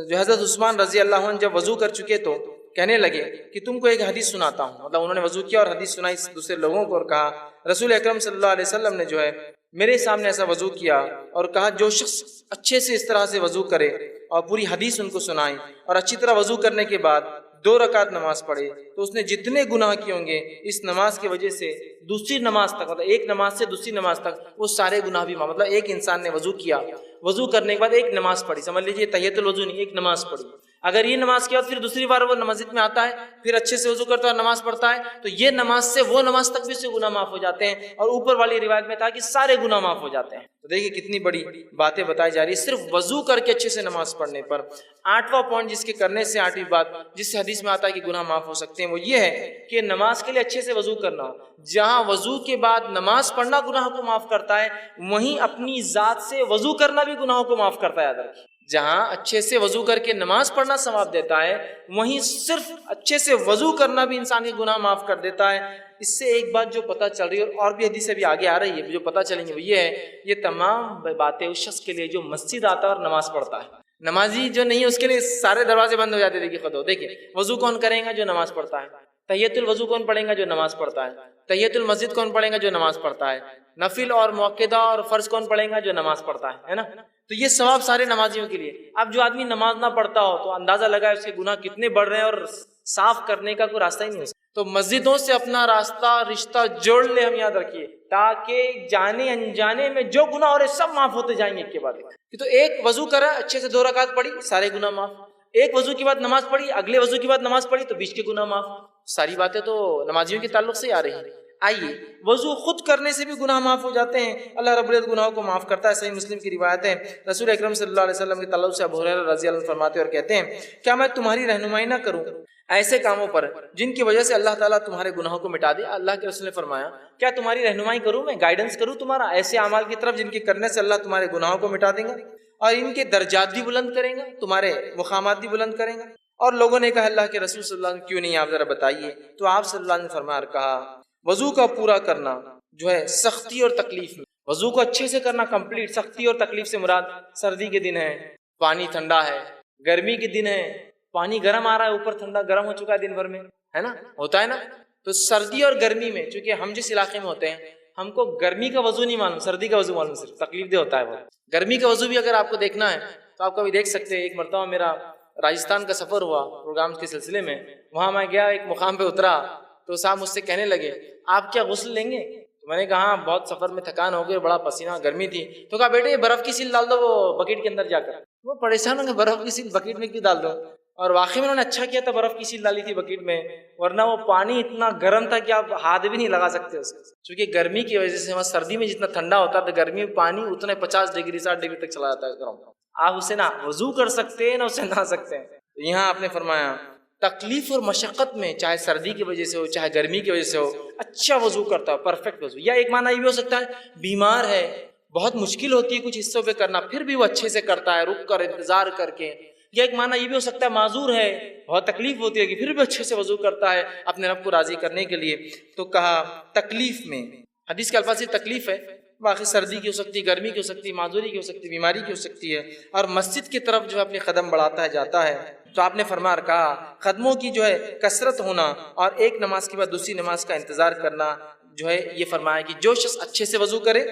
جو حضرت عثمان رضی اللہ عنہ جب وضو کر چکے تو کہنے لگے کہ تم کو ایک حدیث سناتا ہوں. مطلب انہوں نے وضو کیا اور حدیث سنائی دوسرے لوگوں کو اور کہا رسول اکرم صلی اللہ علیہ وسلم نے جو ہے میرے سامنے ایسا وضو کیا اور کہا جو شخص اچھے سے اس طرح سے وضو کرے اور پوری حدیث ان کو سنائے اور اچھی طرح وضو کرنے کے بعد 2 رکعت نماز پڑھے تو اس نے جتنے گناہ کیے ہوں گے اس نماز کی وجہ سے دوسری نماز تک، مطلب ایک نماز سے دوسری نماز تک وہ سارے گناہ بھی معاف. مطلب ایک انسان نے وضو کیا، وضو کرنے کے بعد ایک نماز پڑھی، سمجھ لیجیے تحیۃ الوضو نہیں، ایک نماز پڑھی. اگر یہ نماز کے بعد پھر دوسری بار وہ مسجد میں آتا ہے، پھر اچھے سے وضو کرتا ہے اور نماز پڑھتا ہے، تو یہ نماز سے وہ نماز تک بھی اس سے گناہ معاف ہو جاتے ہیں. اور اوپر والی روایت میں تھا کہ سارے گناہ معاف ہو جاتے ہیں. تو دیکھیے کتنی بڑی باتیں بتائی جا رہی ہے صرف وضو کر کے اچھے سے نماز پڑھنے پر. 8واں پوائنٹ جس کے کرنے سے 8ویں بات جس سے حدیث میں آتا ہے کہ گناہ معاف ہو سکتے ہیں وہ یہ ہے کہ نماز کے لیے اچھے سے وضو کرنا. جہاں وضو کے بعد نماز پڑھنا گناہ کو معاف کرتا ہے، وہیں اپنی ذات سے وضو کرنا بھی گناہوں کو معاف کرتا ہے. یاد رکھیے جہاں اچھے سے وضو کر کے نماز پڑھنا ثواب دیتا ہے، وہیں صرف اچھے سے وضو کرنا بھی انسان کے گناہ معاف کر دیتا ہے. اس سے ایک بات جو پتہ چل رہی ہے اور بھی حدیث بھی آگے آ رہی ہے جو پتہ چلیں گے وہ یہ ہے، یہ تمام باتیں اس شخص کے لیے جو مسجد آتا ہے اور نماز پڑھتا ہے. نمازی جو نہیں ہے اس کے لیے سارے دروازے بند ہو جاتے. دیکھیے خود دیکھیے وضو کون کرے گا؟ جو نماز پڑھتا ہے. تحیۃ الوضو کون پڑھے گا؟ جو نماز پڑھتا ہے. تحیۃ المسجد کون پڑھے گا؟ جو نماز پڑھتا ہے. نفل اور موقدہ اور فرض کون پڑھے گا؟ جو نماز پڑھتا ہے نا. تو یہ ثواب سارے نمازیوں کے لیے. اب جو آدمی نماز نہ پڑھتا ہو تو اندازہ لگائے اس کے گناہ کتنے بڑھ رہے ہیں اور صاف کرنے کا کوئی راستہ ہی نہیں ہو سکتا. تو مسجدوں سے اپنا رشتہ جوڑ لے. ہم یاد رکھیے تاکہ جانے انجانے میں جو گناہ ہو رہے سب معاف ہوتے جائیں گے ایک کے بعد ایک. تو ایک وضو کرا اچھے سے 2 رکعت پڑھی سارے گناہ معاف. ایک وضو کے بعد نماز پڑھی، اگلے وضو کے بعد نماز پڑھی تو بیچ کے گناہ معاف. ساری باتیں تو نمازیوں کے تعلق سے آ رہی ہیں. آئیے وضو خود کرنے سے بھی گناہ معاف ہو جاتے ہیں. اللہ رب العزت گناہوں کو معاف کرتا ہے. صحیح مسلم کی روایت ہے رسول اکرم صلی اللہ علیہ وسلم کے تعلق سے ابو ہریرہ رضی اللہ عنہ فرماتے اور کہتے ہیں کیا میں تمہاری رہنمائی نہ کروں ایسے کاموں پر جن کی وجہ سے اللہ تعالیٰ تمہارے گناہوں کو مٹا دے. اللہ کے رسول نے فرمایا کیا تمہاری رہنمائی کروں، میں گائیڈنس کروں تمہارا ایسے اعمال کی طرف جن کے کرنے سے اللہ تمہارے گناہوں کو مٹا دیں گا اور ان کے درجات بھی بلند کریں گا، تمہارے مقامات بھی بلند کریں گا. اور لوگوں نے کہا اللہ کے رسول صلی اللہ علیہ وسلم کیوں نہیں، آپ ذرا بتائیے. تو آپ صلی اللہ علیہ وسلم نے فرمایا اور کہا وضو کا پورا کرنا جو ہے سختی اور تکلیف میں، وضو کو اچھے سے کرنا کمپلیٹ. سختی اور تکلیف سے مراد سردی کے دن ہے پانی ٹھنڈا ہے، گرمی کے دن ہے پانی گرم آ رہا ہے، اوپر ٹھنڈا گرم ہو چکا ہے دن بھر میں، ہے نا، ہوتا ہے نا. تو سردی اور گرمی میں چونکہ ہم جس علاقے میں ہوتے ہیں ہم کو گرمی کا وضو نہیں معلوم، سردی کا وضو معلوم، صرف تکلیف دہ ہوتا ہے وہ. گرمی کا وضو بھی اگر آپ کو دیکھنا ہے تو آپ کبھی دیکھ سکتے ہیں. ایک مرتبہ میرا راجستھان کا سفر ہوا پروگرام کے سلسلے میں، وہاں میں گیا ایک مقام پہ اترا تو صاحب مجھ سے کہنے لگے آپ کیا غسل لیں گے؟ تو میں نے کہا بہت سفر میں تھکان ہو گئی، بڑا پسینہ گرمی تھی. تو کہا بیٹے یہ برف کی سیل ڈال دو وہ بکیٹ کے اندر جا کر. وہ پریشان ہوں گے برف کی سیل بکیٹ میں کیوں ڈال دو؟ اور واقعی میں انہوں نے اچھا کیا تھا برف کی سیل ڈالی تھی بکیٹ میں، ورنہ وہ پانی اتنا گرم تھا کہ آپ ہاتھ بھی نہیں لگا سکتے اس کو. چونکہ گرمی کی وجہ سے وہاں سردی میں جتنا ٹھنڈا ہوتا ہے گرمی میں پانی اتنا 50 ڈگری 60 ڈگری تک چلا جاتا ہے گرم. آپ اسے نہ وضو کر سکتے ہیں نہ اسے نہا سکتے ہیں. یہاں آپ نے فرمایا تکلیف اور مشقت میں چاہے سردی کی وجہ سے ہو چاہے گرمی کی وجہ سے ہو اچھا وضو کرتا ہے، پرفیکٹ وضو. یا ایک معنی یہ بھی ہو سکتا ہے بیمار ہے، بہت مشکل ہوتی ہے کچھ حصوں پہ کرنا، پھر بھی وہ اچھے سے کرتا ہے رک کر انتظار کر کے. یا ایک معنی یہ بھی ہو سکتا ہے معذور ہے، بہت تکلیف ہوتی ہے کہ پھر بھی اچھے سے وضو کرتا ہے اپنے رب کو راضی کرنے کے لیے. تو کہا تکلیف میں، حدیث کے الفاظ سے تکلیف ہے، باقی سردی کی ہو سکتی ہے، گرمی کی ہو سکتی ہے، معذوری کی ہو سکتی ہے، بیماری کی ہو سکتی ہے. اور مسجد کی طرف جو ہے اپنے قدم بڑھاتا ہے جاتا ہے. تو آپ نے فرمایا کہا قدموں کی جو ہے کثرت ہونا اور ایک نماز کے بعد دوسری نماز کا انتظار کرنا جو ہے یہ فرمایا کہ جو شخص اچھے سے وضو کرے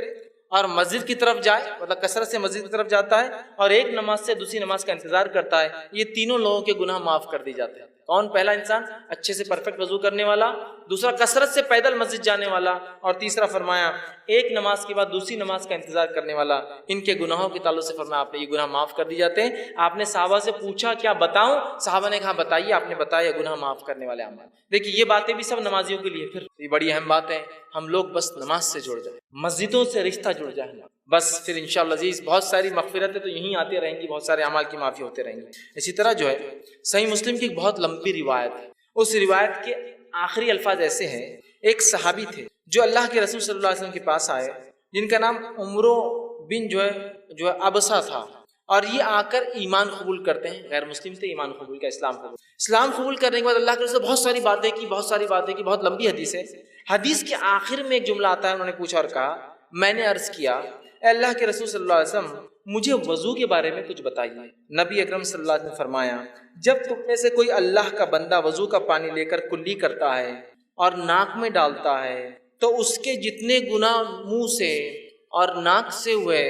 اور مسجد کی طرف جائے، مطلب کثرت سے مسجد کی طرف جاتا ہے اور ایک نماز سے دوسری نماز کا انتظار کرتا ہے، یہ تینوں لوگوں کے گناہ معاف کر دی جاتے ہیں. کون؟ پہلا انسان اچھے سے پرفیکٹ وضو کرنے والا، دوسرا کثرت سے پیدل مسجد جانے والا، اور تیسرا فرمایا ایک نماز کے بعد دوسری نماز کا انتظار کرنے والا. ان کے گناہوں کے تعلق سے فرمایا آپ نے یہ گناہ معاف کر دی جاتے ہیں. آپ نے صحابہ سے پوچھا کیا بتاؤں؟ صحابہ نے کہا بتائیے. آپ نے بتایا گناہ معاف کرنے والے اعمال. دیکھیے یہ باتیں بھی سب نمازیوں کے لیے، پھر یہ بڑی اہم بات ہے. ہم لوگ بس نماز سے جڑ جائیں، مسجدوں سے رشتہ جڑ جائے بس، پھر انشاءاللہ عزیز بہت ساری مغفرتیں تو یہیں آتی رہیں گی، بہت سارے اعمال کی معافی ہوتے رہیں گی. اسی طرح جو ہے صحیح مسلم کی ایک بہت لمبی روایت ہے، اس روایت کے آخری الفاظ ایسے ہیں. ایک صحابی تھے جو اللہ کے رسول صلی اللہ علیہ وسلم کے پاس آئے، جن کا نام عمرو بن جو ہے ابسا تھا، اور یہ آ کر ایمان قبول کرتے ہیں. غیر مسلم تھے، ایمان قبول کا، اسلام قبول کرنے کے بعد اللہ کے رسول بہت ساری باتیں کی، بہت لمبی حدیث ہے. حدیث کے آخر میں ایک جملہ آتا ہے، انہوں نے پوچھا اور کہا میں نے عرض کیا اے اللہ کے رسول صلی اللہ علیہ وسلم مجھے وضو کے بارے میں کچھ بتائیے۔ نبی اکرم صلی اللہ علیہ وسلم نے فرمایا جب تم میں سے کوئی اللہ کا بندہ وضو کا پانی لے کر کلی کرتا ہے اور ناک میں ڈالتا ہے تو اس کے جتنے گناہ منہ سے اور ناک سے ہوئے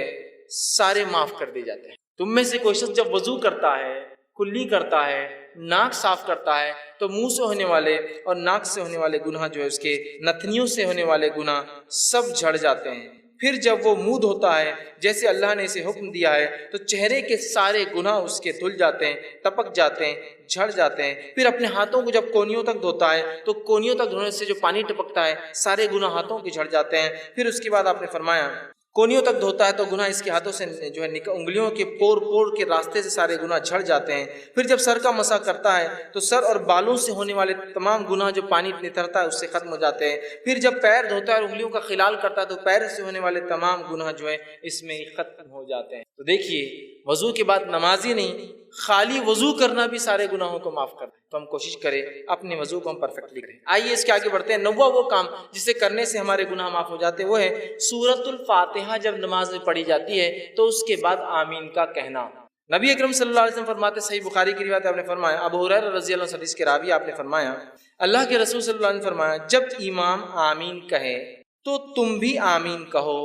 سارے معاف کر دیے جاتے ہیں۔ تم میں سے کوئی شخص جب وضو کرتا ہے، کلی کرتا ہے، ناک صاف کرتا ہے تو منہ سے ہونے والے اور ناک سے ہونے والے گناہ جو ہے اس کے نتنیوں سے ہونے والے گناہ سب جھڑ جاتے ہیں۔ پھر جب وہ منہ دھوتا ہے جیسے اللہ نے اسے حکم دیا ہے تو چہرے کے سارے گناہ اس کے دھل جاتے ہیں، ٹپک جاتے ہیں، جھڑ جاتے ہیں۔ پھر اپنے ہاتھوں کو جب کونیوں تک دھوتا ہے تو کونیوں تک دھونے سے جو پانی ٹپکتا ہے سارے گناہ ہاتھوں کے جھڑ جاتے ہیں۔ پھر اس کے بعد آپ نے فرمایا کونیوں تک دھوتا ہے تو گناہ اس کے ہاتھوں سے جو ہے انگلیوں کے پور کے راستے سے سارے گناہ جھڑ جاتے ہیں۔ پھر جب سر کا مسح کرتا ہے تو سر اور بالوں سے ہونے والے تمام گناہ جو پانی نترتا ہے اس سے ختم ہو جاتے ہیں۔ پھر جب پیر دھوتا ہے اور انگلیوں کا خلال کرتا ہے تو پیر سے ہونے والے تمام گناہ جو ہے اس میں ختم ہو جاتے ہیں۔ تو دیکھیے وضو کے بعد نماز ہی نہیں، خالی وضو کرنا بھی سارے گناہوں کو معاف کرتا ہے۔ تو ہم کوشش کریں اپنے وضو کو ہم پرفیکٹلی کریں۔ آئیے اس کے آگے بڑھتے ہیں۔ نواں وہ کام جسے کرنے سے ہمارے گناہ معاف ہو جاتے ہیں وہ ہے سورۃ الفاتحہ جب نماز میں پڑھی جاتی ہے تو اس کے بعد آمین کا کہنا۔ نبی اکرم صلی اللہ علیہ وسلم فرماتے، صحیح بخاری کی روایت آپ نے فرمایا، ابو ہریرہ رضی اللہ عنہ حدیث کے راوی آپ نے فرمایا اللہ کے رسول صلی اللہ علیہ وسلم فرمایا جب امام آمین کہے تو تم بھی آمین کہو،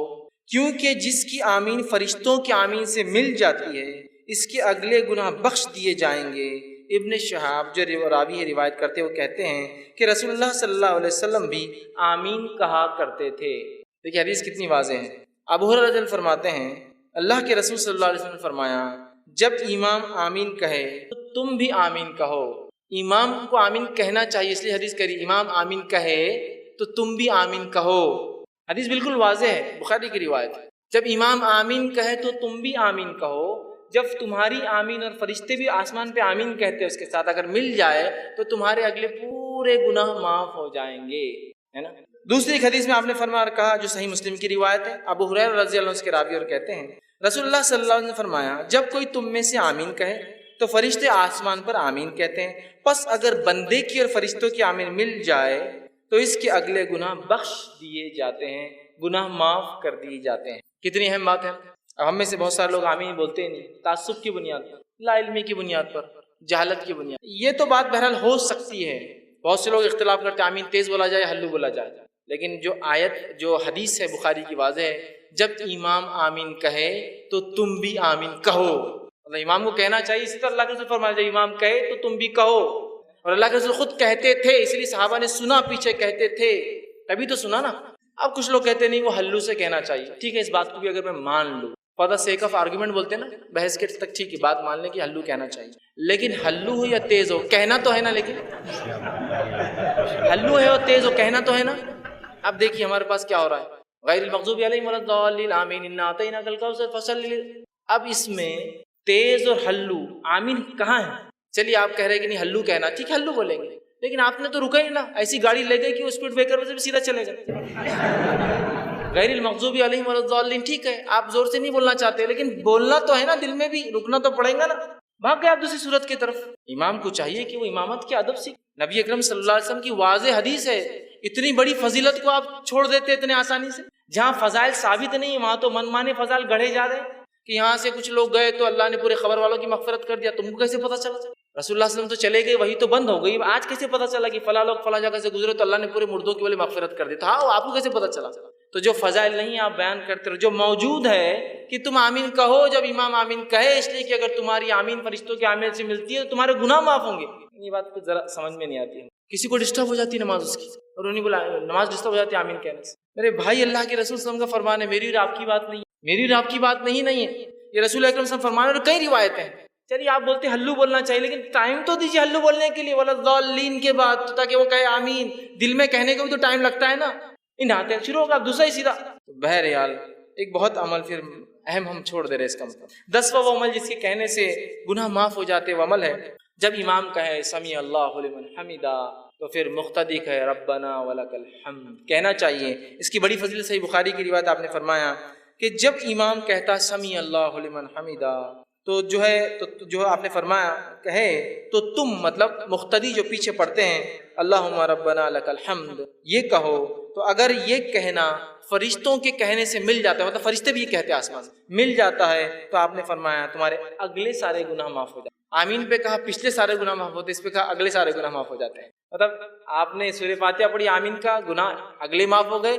کیونکہ جس کی آمین فرشتوں کی آمین سے مل جاتی ہے اس کے اگلے گناہ بخش دیے جائیں گے۔ ابن شہاب جو راوی ہے روایت کرتے وہ کہتے ہیں کہ رسول اللہ صلی اللہ علیہ وسلم بھی آمین کہا کرتے تھے۔ دیکھیے حدیث کتنی واضح ہے۔ ابو ہریرہ رضی اللہ فرماتے ہیں اللہ کے رسول صلی اللہ علیہ وسلم نے فرمایا جب امام آمین کہے تو تم بھی آمین کہو۔ امام کو آمین کہنا چاہیے، اس لیے حدیث کری امام آمین کہے تو تم بھی آمین کہو۔ حدیث بالکل واضح ہے، بخاری کی روایت ہے۔ جب امام آمین کہے تو تم بھی آمین کہو، جب تمہاری آمین اور فرشتے بھی آسمان پہ آمین کہتے ہیں اس کے ساتھ اگر مل جائے تو تمہارے اگلے پورے گناہ معاف ہو جائیں گے، ہے نا۔ دوسری ایک حدیث میں آپ نے فرمایا کہا جو صحیح مسلم کی روایت ہے، ابو ہریرہ رضی اللہ عنہ اس کے راوی اور کہتے ہیں رسول اللہ صلی اللہ علیہ وسلم نے فرمایا جب کوئی تم میں سے آمین کہے تو فرشتے آسمان پر آمین کہتے ہیں، پس اگر بندے کی اور فرشتوں کی آمین مل جائے تو اس کے اگلے گناہ بخش دیے جاتے ہیں، گناہ معاف کر دیے جاتے ہیں۔ کتنی اہم بات ہے۔ اب ہم میں سے بہت سارے لوگ آمین بولتے ہی نہیں، تعصب کی بنیاد پر، لا علمی کی بنیاد پر، جہالت کی بنیاد۔ یہ تو بات بہرحال ہو سکتی ہے، بہت سے لوگ اختلاف کرتے ہیں آمین تیز بولا جائے ہلو بولا جائے، لیکن جو آیت جو حدیث ہے بخاری کی واضح ہے جب امام آمین کہے تو تم بھی آمین کہو۔ اللہ امام کو کہنا چاہیے، اسی طرح اللہ کے رسول فرمایا جب امام کہے تو تم بھی کہو، اور اللہ کے رسول خود کہتے تھے، اس لیے صحابہ نے سنا، پیچھے کہتے تھے تبھی تو سنا نا۔ اب کچھ لوگ کہتے نہیں وہ ہلو سے کہنا چاہیے، ٹھیک ہے اس بات کو بھی اگر میں مان لوں for the sake of argument بولتے ہیں نا، بحث کے تک ٹھیک ہے بات مان لیں کہ ہلو کہنا چاہیے، لیکن ہلو ہو یا تیز ہو کہنا تو ہے نا، لیکن ہلو ہے اور تیز ہو کہنا تو ہے نا۔ اب دیکھیے ہمارے پاس کیا ہو رہا ہے، غیر المغضوب علیہم ولا الضالین آمین انا اعطیناک الکوثر فصلی۔ اب اس میں تیز اور ہلو آمین کہاں ہے؟ چلیے آپ کہہ رہے کہ نہیں ہلو کہنا، ٹھیک ہے ہلو بولیں گے، لیکن آپ نے تو رکا ہی نا، ایسی گاڑی لے گئی کہ وہ اسپیڈ بریکر سے بھی سیدھا چلے گا۔ غیر المغضوب علیہم ولا الضالین ٹھیک ہے آپ زور سے نہیں بولنا چاہتے، لیکن بولنا تو ہے نا، دل میں بھی رکنا تو پڑے گا نا۔ بھاگ گئے آپ دوسری صورت کی طرف۔ امام کو چاہیے کہ وہ امامت کے ادب سیکھ، نبی اکرم صلی اللہ علیہ وسلم کی واضح حدیث ہے، اتنی بڑی فضیلت کو آپ چھوڑ دیتے اتنے آسانی سے۔ جہاں فضائل ثابت نہیں وہاں تو من مانے فضائل گڑھے جا رہے ہیں کہ یہاں سے کچھ لوگ گئے تو اللہ نے پورے خبر والوں کی مغفرت کر دیا، تم کو کیسے پتہ چلا؟ رسول اللہ صلی اللہ علیہ وسلم تو چلے گئے، وہی تو بند ہو گئی، آج کیسے پتہ چلا کہ فلاں لوگ فلاں جگہ سے گزرے تو اللہ نے پورے مردوں کی والی مغفرت کر دی؟ تو ہاں آپ کو کیسے پتہ چلا؟ تو جو فضائل نہیں آپ بیان کرتے رہو، جو موجود ہے کہ تم آمین کہو جب امام آمین کہے، اس لیے کہ اگر تمہاری آمین فرشتوں کے آمین سے ملتی ہے تو تمہارے گناہ معاف ہوں گے۔ یہ بات کچھ ذرا سمجھ میں نہیں آتی ہے، کسی کو ڈسٹرب ہو جاتی ہے نماز اس کی، اور انہیں بولا نماز ڈسٹرب ہو جاتی ہے آمین کہنے سے۔ میرے بھائی اللہ کے رسول صلی اللہ علیہ وسلم کا فرمان ہے، میری اور آپ کی بات نہیں، میری اور آپ کی بات نہیں ہے، یہ رسول اکرم صلی اللہ علیہ وسلم فرمان ہے اور کئی روایتیں ہیں۔ چلیے آپ بولتے ہلو بولنا چاہیے، لیکن ٹائم تو دیجیے ہلو بولنے کے لیے، ولا الضالین کے بعد، تاکہ وہ کہے آمین، دل میں کہنے کا بھی تو ٹائم لگتا ہے نا۔ ان ہاتھیں شروع ہوگا آپ دوسرا ہی سیدھا۔ بہرحال ایک بہت عمل پھر اہم ہم چھوڑ دے رہے اس کا مطلب 10واں وہ عمل جس کے کہنے سے گناہ معاف ہو جاتے وہ عمل ہے جب امام کہے سمیع اللہ لمن حمدہ تو پھر مقتدی کہے ربنا ولک الحمد کہنا چاہیے۔ اس کی بڑی فضیلت صحیح بخاری کی روایت آپ نے فرمایا کہ جب امام کہتا سمیع اللہ لمن حمدہ تو جو آپ نے فرمایا کہے تو تم مطلب مقتدی جو پیچھے پڑھتے ہیں اللہم ربنا لک الحمد یہ کہو، تو اگر یہ کہنا فرشتوں کے کہنے سے مل جاتا ہے، مطلب فرشتے بھی یہ کہتے ہیں آسمان سے مل جاتا ہے، تو آپ نے فرمایا تمہارے اگلے سارے گناہ معاف ہو جاتے ہیں۔ آمین پہ کہا پچھلے سارے گناہ معاف ہوتے ہیں، اس پہ کہا اگلے سارے گناہ معاف ہو جاتے ہیں۔ مطلب آپ نے سورہ فاتحہ پڑھی، آمین کا گناہ اگلے معاف ہو گئے،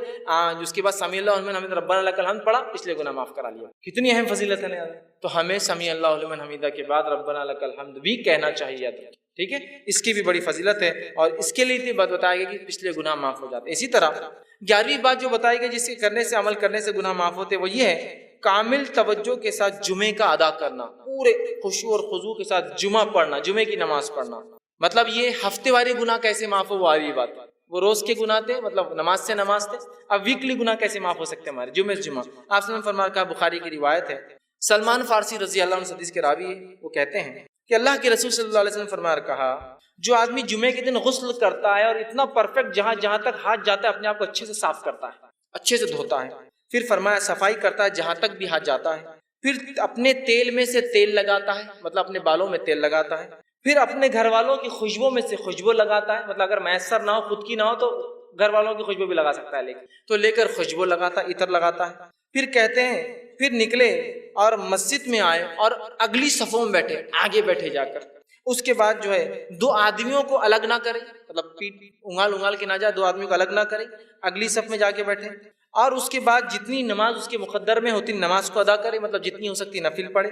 اس کے بعد سمیع اللہ لمن حمدہ ربنا لک الحمد پڑھا، پچھلے گناہ معاف کرا لیا۔ کتنی اہم فضیلت ہے نا، تو ہمیں سمیع اللہ لمن حمدہ کے بعد ربنا لک الحمد بھی کہنا چاہیے، ٹھیک ہے، اس کی بھی بڑی فضیلت ہے، اور اس کے لیے بھی بات بتایا گیا کہ پچھلے گناہ معاف ہو جاتے ہیں۔ اسی طرح 11ویں بات جو بتائی گئی جس کے کرنے سے عمل کرنے سے گناہ معاف ہوتے، وہ یہ ہے کامل توجہ کے ساتھ جمعے کا ادا کرنا، پورے خشوع اور خضوع کے ساتھ جمعہ پڑھنا، جمعے کی نماز پڑھنا۔ مطلب یہ ہفتے والے گناہ کیسے معاف ہو، وہ آئی بات، وہ روز کے گناہ تھے، مطلب نماز سے نماز تھے، اب ویکلی گناہ کیسے معاف ہو سکتے ہمارے، جمعے سے جمعہ۔ آپ نے فرمایا، کہا بخاری کی روایت ہے، سلمان فارسی رضی اللہ عنہ حدیث کے راوی ہے، وہ کہتے ہیں کہ اللہ کے رسول صلی اللہ علیہ وسلم فرمایا، کہا جو آدمی جمعے کے دن غسل کرتا ہے اور اتنا پرفیکٹ جہاں تک ہاتھ جاتا ہے اپنے آپ کو اچھے سے صاف کرتا ہے، اچھے سے دھوتا ہے، پھر فرمایا صفائی کرتا ہے جہاں تک بھی ہاتھ جاتا ہے، پھر اپنے تیل میں سے تیل لگاتا ہے، مطلب اپنے بالوں میں تیل لگاتا ہے، پھر اپنے گھر والوں کی خوشبو میں سے خوشبو لگاتا ہے، مطلب اگر میسر نہ ہو خود کی نہ ہو تو گھر والوں کی خوشبو بھی لگا سکتا ہے، لے کر خوشبو لگاتا ہے، عطر لگاتا ہے، پھر کہتے ہیں پھر نکلے اور مسجد میں آئے اور اگلی صفوں میں بیٹھے، آگے بیٹھے جا کر، اس کے بعد جو ہے دو آدمیوں کو الگ نہ کرے، مطلب پیٹ انگال کے نہ جائے، دو آدمیوں کو الگ نہ کرے، اگلی صف میں جا کے بیٹھے، اور اس کے بعد جتنی نماز اس کے مقدر میں ہوتی نماز کو ادا کرے، مطلب جتنی ہو سکتی نفل پڑھے،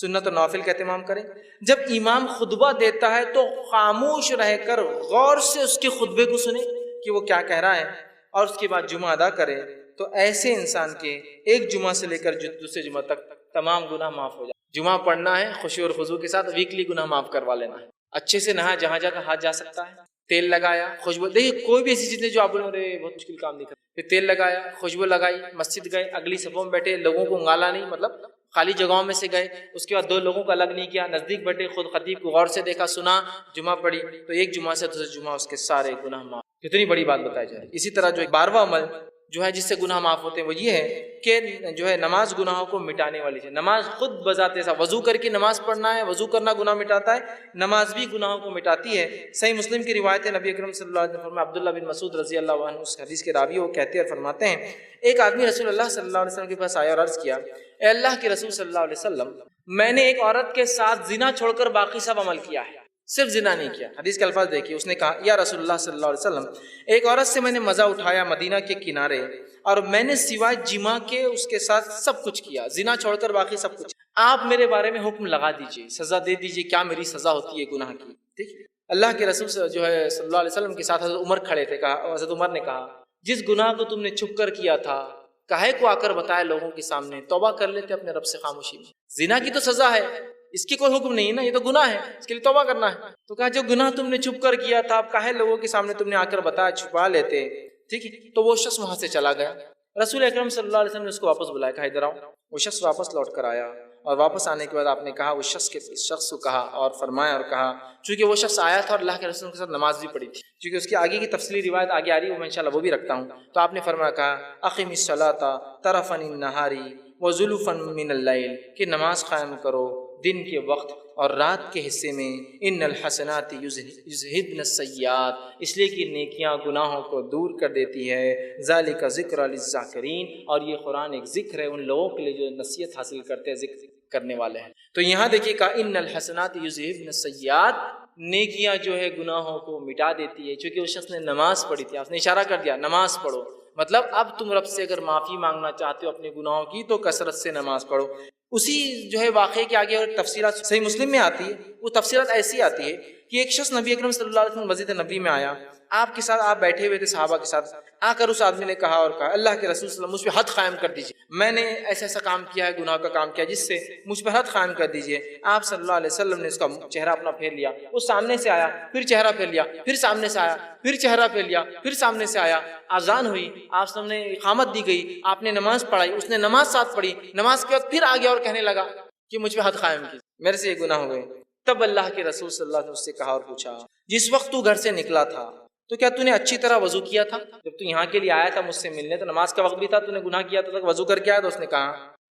سنت و نوافل کا اہتمام کرے۔ جب امام خطبہ دیتا ہے تو خاموش رہ کر غور سے اس کے خطبے کو سنے کہ وہ کیا کہہ رہا ہے، اور اس کے بعد جمعہ ادا کرے، تو ایسے انسان کے ایک جمعہ سے لے کر دوسرے جمعہ تک تمام گناہ معاف ہو جائے۔ جمعہ پڑھنا ہے خشوع اور خضوع کے ساتھ، ویکلی گناہ معاف کروا لینا ہے، اچھے سے نہا، جہاں جا کر ہاتھ جا سکتا ہے، تیل لگایا، خوشبو، دیکھیے کوئی بھی ایسی چیز نہیں جو آپ بولے ارے بہت مشکل کام نہیں کرتے، پھر تیل لگایا، خوشبو لگائی، مسجد گئے، اگلی صفوں میں بیٹھے، لوگوں کو انگالا نہیں، مطلب خالی جگہوں میں سے گئے، اس کے بعد دو لوگوں کو الگ نہیں کیا، نزدیک بیٹھے، خود خطیب کو غور سے دیکھا، سنا، جمعہ پڑھی، تو ایک جمعہ سے دوسرے جمعہ اس کے سارے گناہ معاف۔ کتنی بڑی بات بتائی جائے۔ اسی طرح جو 12واں عمل جو ہے جس سے گناہ معاف ہوتے ہیں وہ یہ ہے کہ جو ہے نماز گناہوں کو مٹانے والی ہے۔ نماز خود بذات ایسا وضو کر کے نماز پڑھنا ہے، وضو کرنا گناہ مٹاتا ہے، نماز بھی گناہوں کو مٹاتی ہے۔ صحیح مسلم کی روایت ہے، نبی اکرم صلی اللہ علیہ وسلم عبداللہ بن مسعود رضی اللہ عنہ اس حدیث کے راوی، وہ کہتے اور فرماتے ہیں، ایک آدمی رسول اللہ صلی اللہ علیہ وسلم کے پاس آیا اور عرض کیا، اے اللہ کے رسول صلی اللہ علیہ وسلم، میں نے ایک عورت کے ساتھ زنا چھوڑ کر باقی سب عمل کیا ہے، صرف زنا نہیں کیا۔ حدیث کے الفاظ دیکھیے، اس نے کہا، یا رسول اللہ صلی اللہ علیہ وسلم، ایک عورت سے میں نے مزہ اٹھایا مدینہ کے کنارے، اور میں نے سوائے جماع کے اس کے ساتھ سب کچھ کیا، زنا چھوڑ کر باقی سب کچھ، آپ میرے بارے میں حکم لگا دیجئے، سزا دے دیجئے، کیا میری سزا ہوتی ہے گناہ کی؟ ٹھیک ہے۔ اللہ کے رسول جو ہے صلی اللہ علیہ وسلم کے ساتھ حضرت عمر کھڑے تھے، کہا، حضرت عمر نے کہا، جس گناہ کو تم نے چھپ کر کیا تھا کاہے کو آ کر بتایا لوگوں کے سامنے، توبہ کر لیتے اپنے رب سے خاموشی میں۔ زنا کی تو سزا ہے، اس کی کوئی حکم نہیں ہے نا، یہ تو گناہ ہے، اس کے لیے توبہ کرنا ہے۔ تو کہا جو گناہ تم نے چھپ کر کیا تھا، اب کاہے لوگوں کے سامنے تم نے آ کر بتایا، چھپا لیتے، ٹھیک ہے۔ تو وہ شخص وہاں سے چلا گیا، رسول اکرم صلی اللہ علیہ وسلم نے اس کو واپس بلایا، کہا ادھر آؤ۔ وہ شخص واپس لوٹ کر آیا، اور واپس آنے کے بعد آپ نے کہا، اس شخص کو کہا اور فرمایا اور کہا، چونکہ وہ شخص آیا تھا اور اللہ کے رسول کے ساتھ نماز بھی پڑھی تھی، چونکہ اس کی آگے کی تفصیلی روایت آگے آ رہی ہے، وہ میں انشاءاللہ وہ بھی رکھتا ہوں، تو آپ نے فرمایا، کہا اقم الصلاۃ طرفا النہار وزلفا من اللیل، کہ نماز قائم کرو دن کے وقت اور رات کے حصے میں، ان الحسنات یذہبن السیئات، اس لیے کہ نیکیاں گناہوں کو دور کر دیتی ہے، ذالک ذکر للذاکرین، اور یہ قرآن ایک ذکر ہے ان لوگوں کے لیے جو نصیحت حاصل کرتے ہیں، ذکر کرنے والے ہیں۔ تو یہاں دیکھیے کہا ان الحسنات یذہبن السیئات، نیکیاں جو ہے گناہوں کو مٹا دیتی ہے، چونکہ اس شخص نے نماز پڑھی تھی، آپ نے اشارہ کر دیا نماز پڑھو، مطلب اب تم رب سے اگر معافی مانگنا چاہتے ہو اپنے گناہوں کی تو کثرت سے نماز پڑھو۔ اسی جو ہے واقعے کے آگے اور تفصیلات صحیح مسلم میں آتی ہے، وہ تفصیلات ایسی آتی ہے کہ ایک شخص نبی اکرم صلی اللہ علیہ وسلم مسجد نبی میں آیا، آپ کے ساتھ آپ بیٹھے ہوئے تھے صحابہ کے ساتھ، آ کر اس آدمی نے کہا اور کہا، اللہ کے رسول صلی اللہ علیہ وسلم مجھ پہ حد قائم کر دیجیے، میں نے ایسا ایسا کام کیا ہے، گناہ کا کام کیا جس سے مجھ پہ حد قائم کر دیجیے۔ آپ صلی اللہ علیہ وسلم نے اس کا چہرہ اپنا پھیر لیا، وہ سامنے سے آیا، پھر چہرہ پھیر لیا، پھر سامنے سے آیا، پھر چہرہ پھیر لیا، پھر سامنے سے آیا، اذان ہوئی، آپ صلی اللہ علیہ وسلم نے اقامت دی گئی، آپ نے نماز پڑھائی، اس نے نماز ساتھ پڑھی، نماز کے بعد پھر آ گیا اور کہنے لگا کہ مجھ پہ حد قائم کی، میرے سے یہ گناہ ہو گئے۔ تب اللہ کے رسول صلی اللہ علیہ وسلم سے کہا اور پوچھا، جس وقت تو گھر سے نکلا تھا تو کیا تو نے اچھی طرح وضو کیا تھا؟ جب تو یہاں کے لیے آیا تھا مجھ سے ملنے تو نماز کا وقت بھی تھا، تو نے گناہ کیا تھا، وضو کر کے آیا؟ تو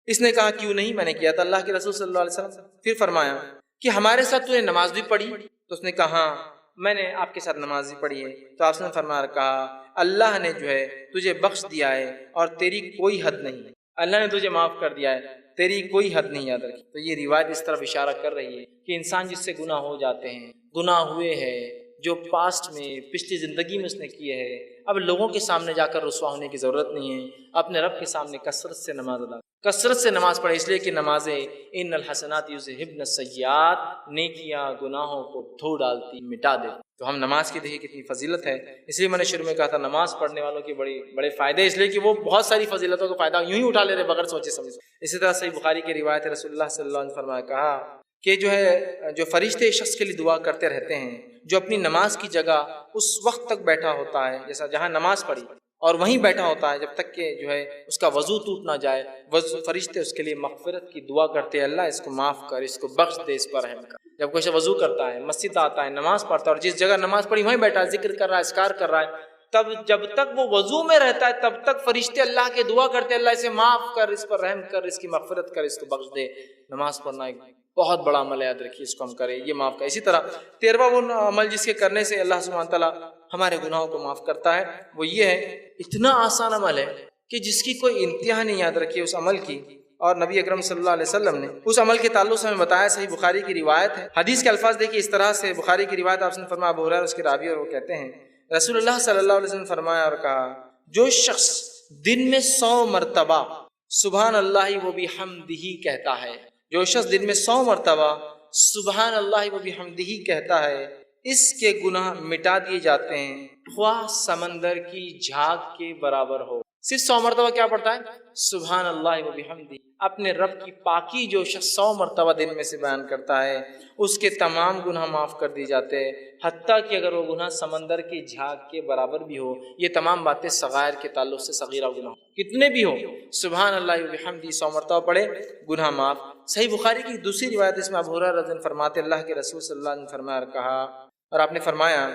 اس نے کہا کیوں نہیں، میں نے کیا تھا اللہ کے رسول صلی اللہ علیہ وسلم۔ پھر فرمایا کہ ہمارے ساتھ تو نے نماز بھی پڑھی؟ تو اس نے کہا ہاں میں نے آپ کے ساتھ نماز بھی پڑھی ہے۔ تو آپ نے فرمایا کہا اللہ نے جو ہے تجھے بخش دیا ہے اور تیری کوئی حد نہیں ہے، اللہ نے تجھے معاف کر دیا ہے، تیری کوئی حد نہیں یاد رکھی۔ تو یہ روایت اس طرف اشارہ کر رہی ہے کہ انسان جس سے گناہ ہو جاتے ہیں، گناہ ہوئے ہیں جو پاسٹ میں پچھلی زندگی میں اس نے کیے ہیں، اب لوگوں کے سامنے جا کر رسوا ہونے کی ضرورت نہیں ہے، اپنے رب کے سامنے کثرت سے نماز ادا، کثرت سے نماز پڑھے، اس لیے کہ نمازیں ان الحسنات یذہبن السیئات، نیکیاں گناہوں کو دھو ڈالتی، مٹا دے۔ تو ہم نماز کی دیکھیے کتنی فضیلت ہے، اس لیے میں نے شروع میں کہا تھا نماز پڑھنے والوں کے بڑے فائدے، اس لیے کہ وہ بہت ساری فضیلتوں کا فائدہ یوں ہی اٹھا لے رہے بغیر سوچے سمجھے۔ اسی طرح صحیح بخاری کی روایت ہے، رسول اللہ صلی اللہ علیہ وسلم نے فرمایا، کہا کہ جو فرشتے شخص کے لیے دعا کرتے رہتے ہیں جو اپنی نماز کی جگہ اس وقت تک بیٹھا ہوتا ہے، جیسا جہاں نماز پڑھی اور وہیں بیٹھا ہوتا ہے جب تک کہ جو ہے اس کا وضو ٹوٹ نہ جائے، فرشتے اس کے لیے مغفرت کی دعا کرتے ہیں، اللہ اس کو معاف کر، اس کو بخش دے، اس پر رحم کر۔ جب کوئی شخص وضو کرتا ہے، مسجد آتا ہے، نماز پڑھتا ہے اور جس جگہ نماز پڑھی وہیں بیٹھا ہے، ذکر کر رہا ہے، اذکار کر رہا ہے، تب جب تک وہ وضو میں رہتا ہے تب تک فرشتے اللہ کے دعا کرتے ہیں، اللہ اسے معاف کر، اس پر رحم کر، اس کی مغفرت کر، اس کو بخش دے۔ نماز پڑھنا ایک بہت بڑا عمل ہے، یاد رکھیے اس کو ہم کریں، یہ معاف کر۔ اسی طرح 13واں وہ عمل جس کے کرنے سے اللہ سبحانہ تعالیٰ ہمارے گناہوں کو معاف کرتا ہے، وہ یہ ہے، اتنا آسان عمل ہے کہ جس کی کوئی انتہا نہیں، یاد رکھیے اس عمل کی۔ اور نبی اکرم صلی اللہ علیہ وسلم نے اس عمل کے تعلق سے ہمیں بتایا، صحیح بخاری کی روایت ہے، حدیث کے الفاظ دیکھیے اس طرح سے، بخاری کی روایت آپ نے فرمایا، ابو ہریرہ اس کے راوی اور وہ کہتے ہیں رسول اللہ صلی اللہ علیہ وسلم نے فرمایا اور کہا، جو شخص دن میں 100 مرتبہ سبحان اللہ و بحمدہ کہتا ہے، جو شخص دن میں 100 مرتبہ سبحان اللہ و بحمدہ کہتا ہے، اس کے گناہ مٹا دیے جاتے ہیں، خواہ سمندر کی جھاگ کے برابر ہو۔ صرف 100 مرتبہ کیا پڑھتا ہے؟ سبحان اللہ و بحمدہ۔ اپنے رب کی پاکی جو شخص 100 مرتبہ دن میں سے بیان کرتا ہے، اس کے تمام گناہ معاف کر دی جاتے ہیں، حتیٰ کہ اگر وہ گناہ سمندر کی جھاگ کے برابر بھی ہو۔ یہ تمام باتیں صغائر کے تعلق سے، صغیرہ گناہ کتنے بھی ہو، سبحان اللہ و بحمدہ 100 مرتبہ پڑھے، گناہ معاف۔ صحیح بخاری کی دوسری روایت اس میں ابو ہریرہ رضی اللہ عنہ فرماتے، اللہ کے رسول صلی اللہ علیہ وسلم فرمایا اور کہا، اور آپ نے فرمایا،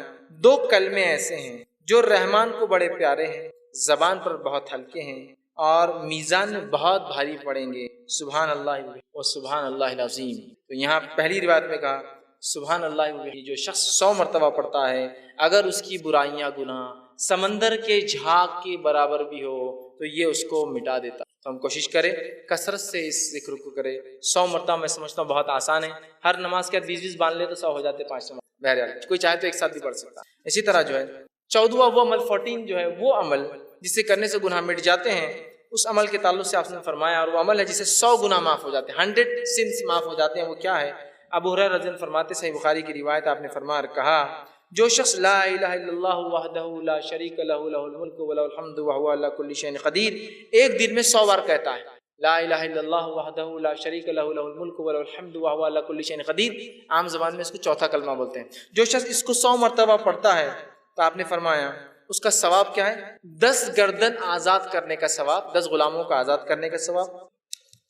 2 کلمے ایسے ہیں جو رحمان کو بڑے پیارے ہیں، زبان پر بہت ہلکے ہیں اور میزان میں بہت بھاری پڑیں گے، سبحان اللہ و سبحان اللہ العظیم۔ تو یہاں پہلی روایت میں کہا سبحان اللہ و، جو شخص 100 مرتبہ پڑھتا ہے، اگر اس کی برائیاں گناہ سمندر کے جھاگ کے برابر بھی ہو تو یہ اس کو مٹا دیتا۔ تو ہم کوشش کریں کثرت سے اس ذکر کو کریں۔ 100 مرتبہ میں سمجھتا ہوں بہت آسان ہے، ہر نماز کے 20 باندھ لے تو 100 ہو جاتے، 500 مرتبہ، بہرحال کوئی چاہے تو ایک ساتھ بھی پڑھ سکتا ہے۔ اسی طرح جو ہے 14واں وہ عمل 14 جو ہے وہ عمل جس سے کرنے سے گناہ مٹ جاتے ہیں، اس عمل کے تعلق سے آپ نے فرمایا، اور وہ عمل ہے جسے 100 گناہ معاف ہو جاتے ہیں، 100 سنس معاف ہو جاتے ہیں۔ وہ کیا ہے؟ ابو ہریرہ رضی اللہ عنہ فرماتے، صحیح بخاری کی روایت، آپ نے فرمایا اور کہا، جو شخص لا الہ الا اللہ وحدہ لا شریک لہ لہ الملک ولہ الحمد وہو علی کل شیء قدیر، ایک دن میں 100 بار کہتا ہے لا الہ الا اللہ وحدہ لا شریک لہ لہ الملک ولہ الحمد وہو علی کل شیء قدیر، عام زبان میں اس کو چوتھا کلمہ بولتے ہیں۔ جو شخص اس کو 100 مرتبہ پڑھتا ہے تو آپ نے فرمایا اس کا ثواب کیا ہے؟ 10 گردن آزاد کرنے کا ثواب، 10 غلاموں کا آزاد کرنے کا ثواب،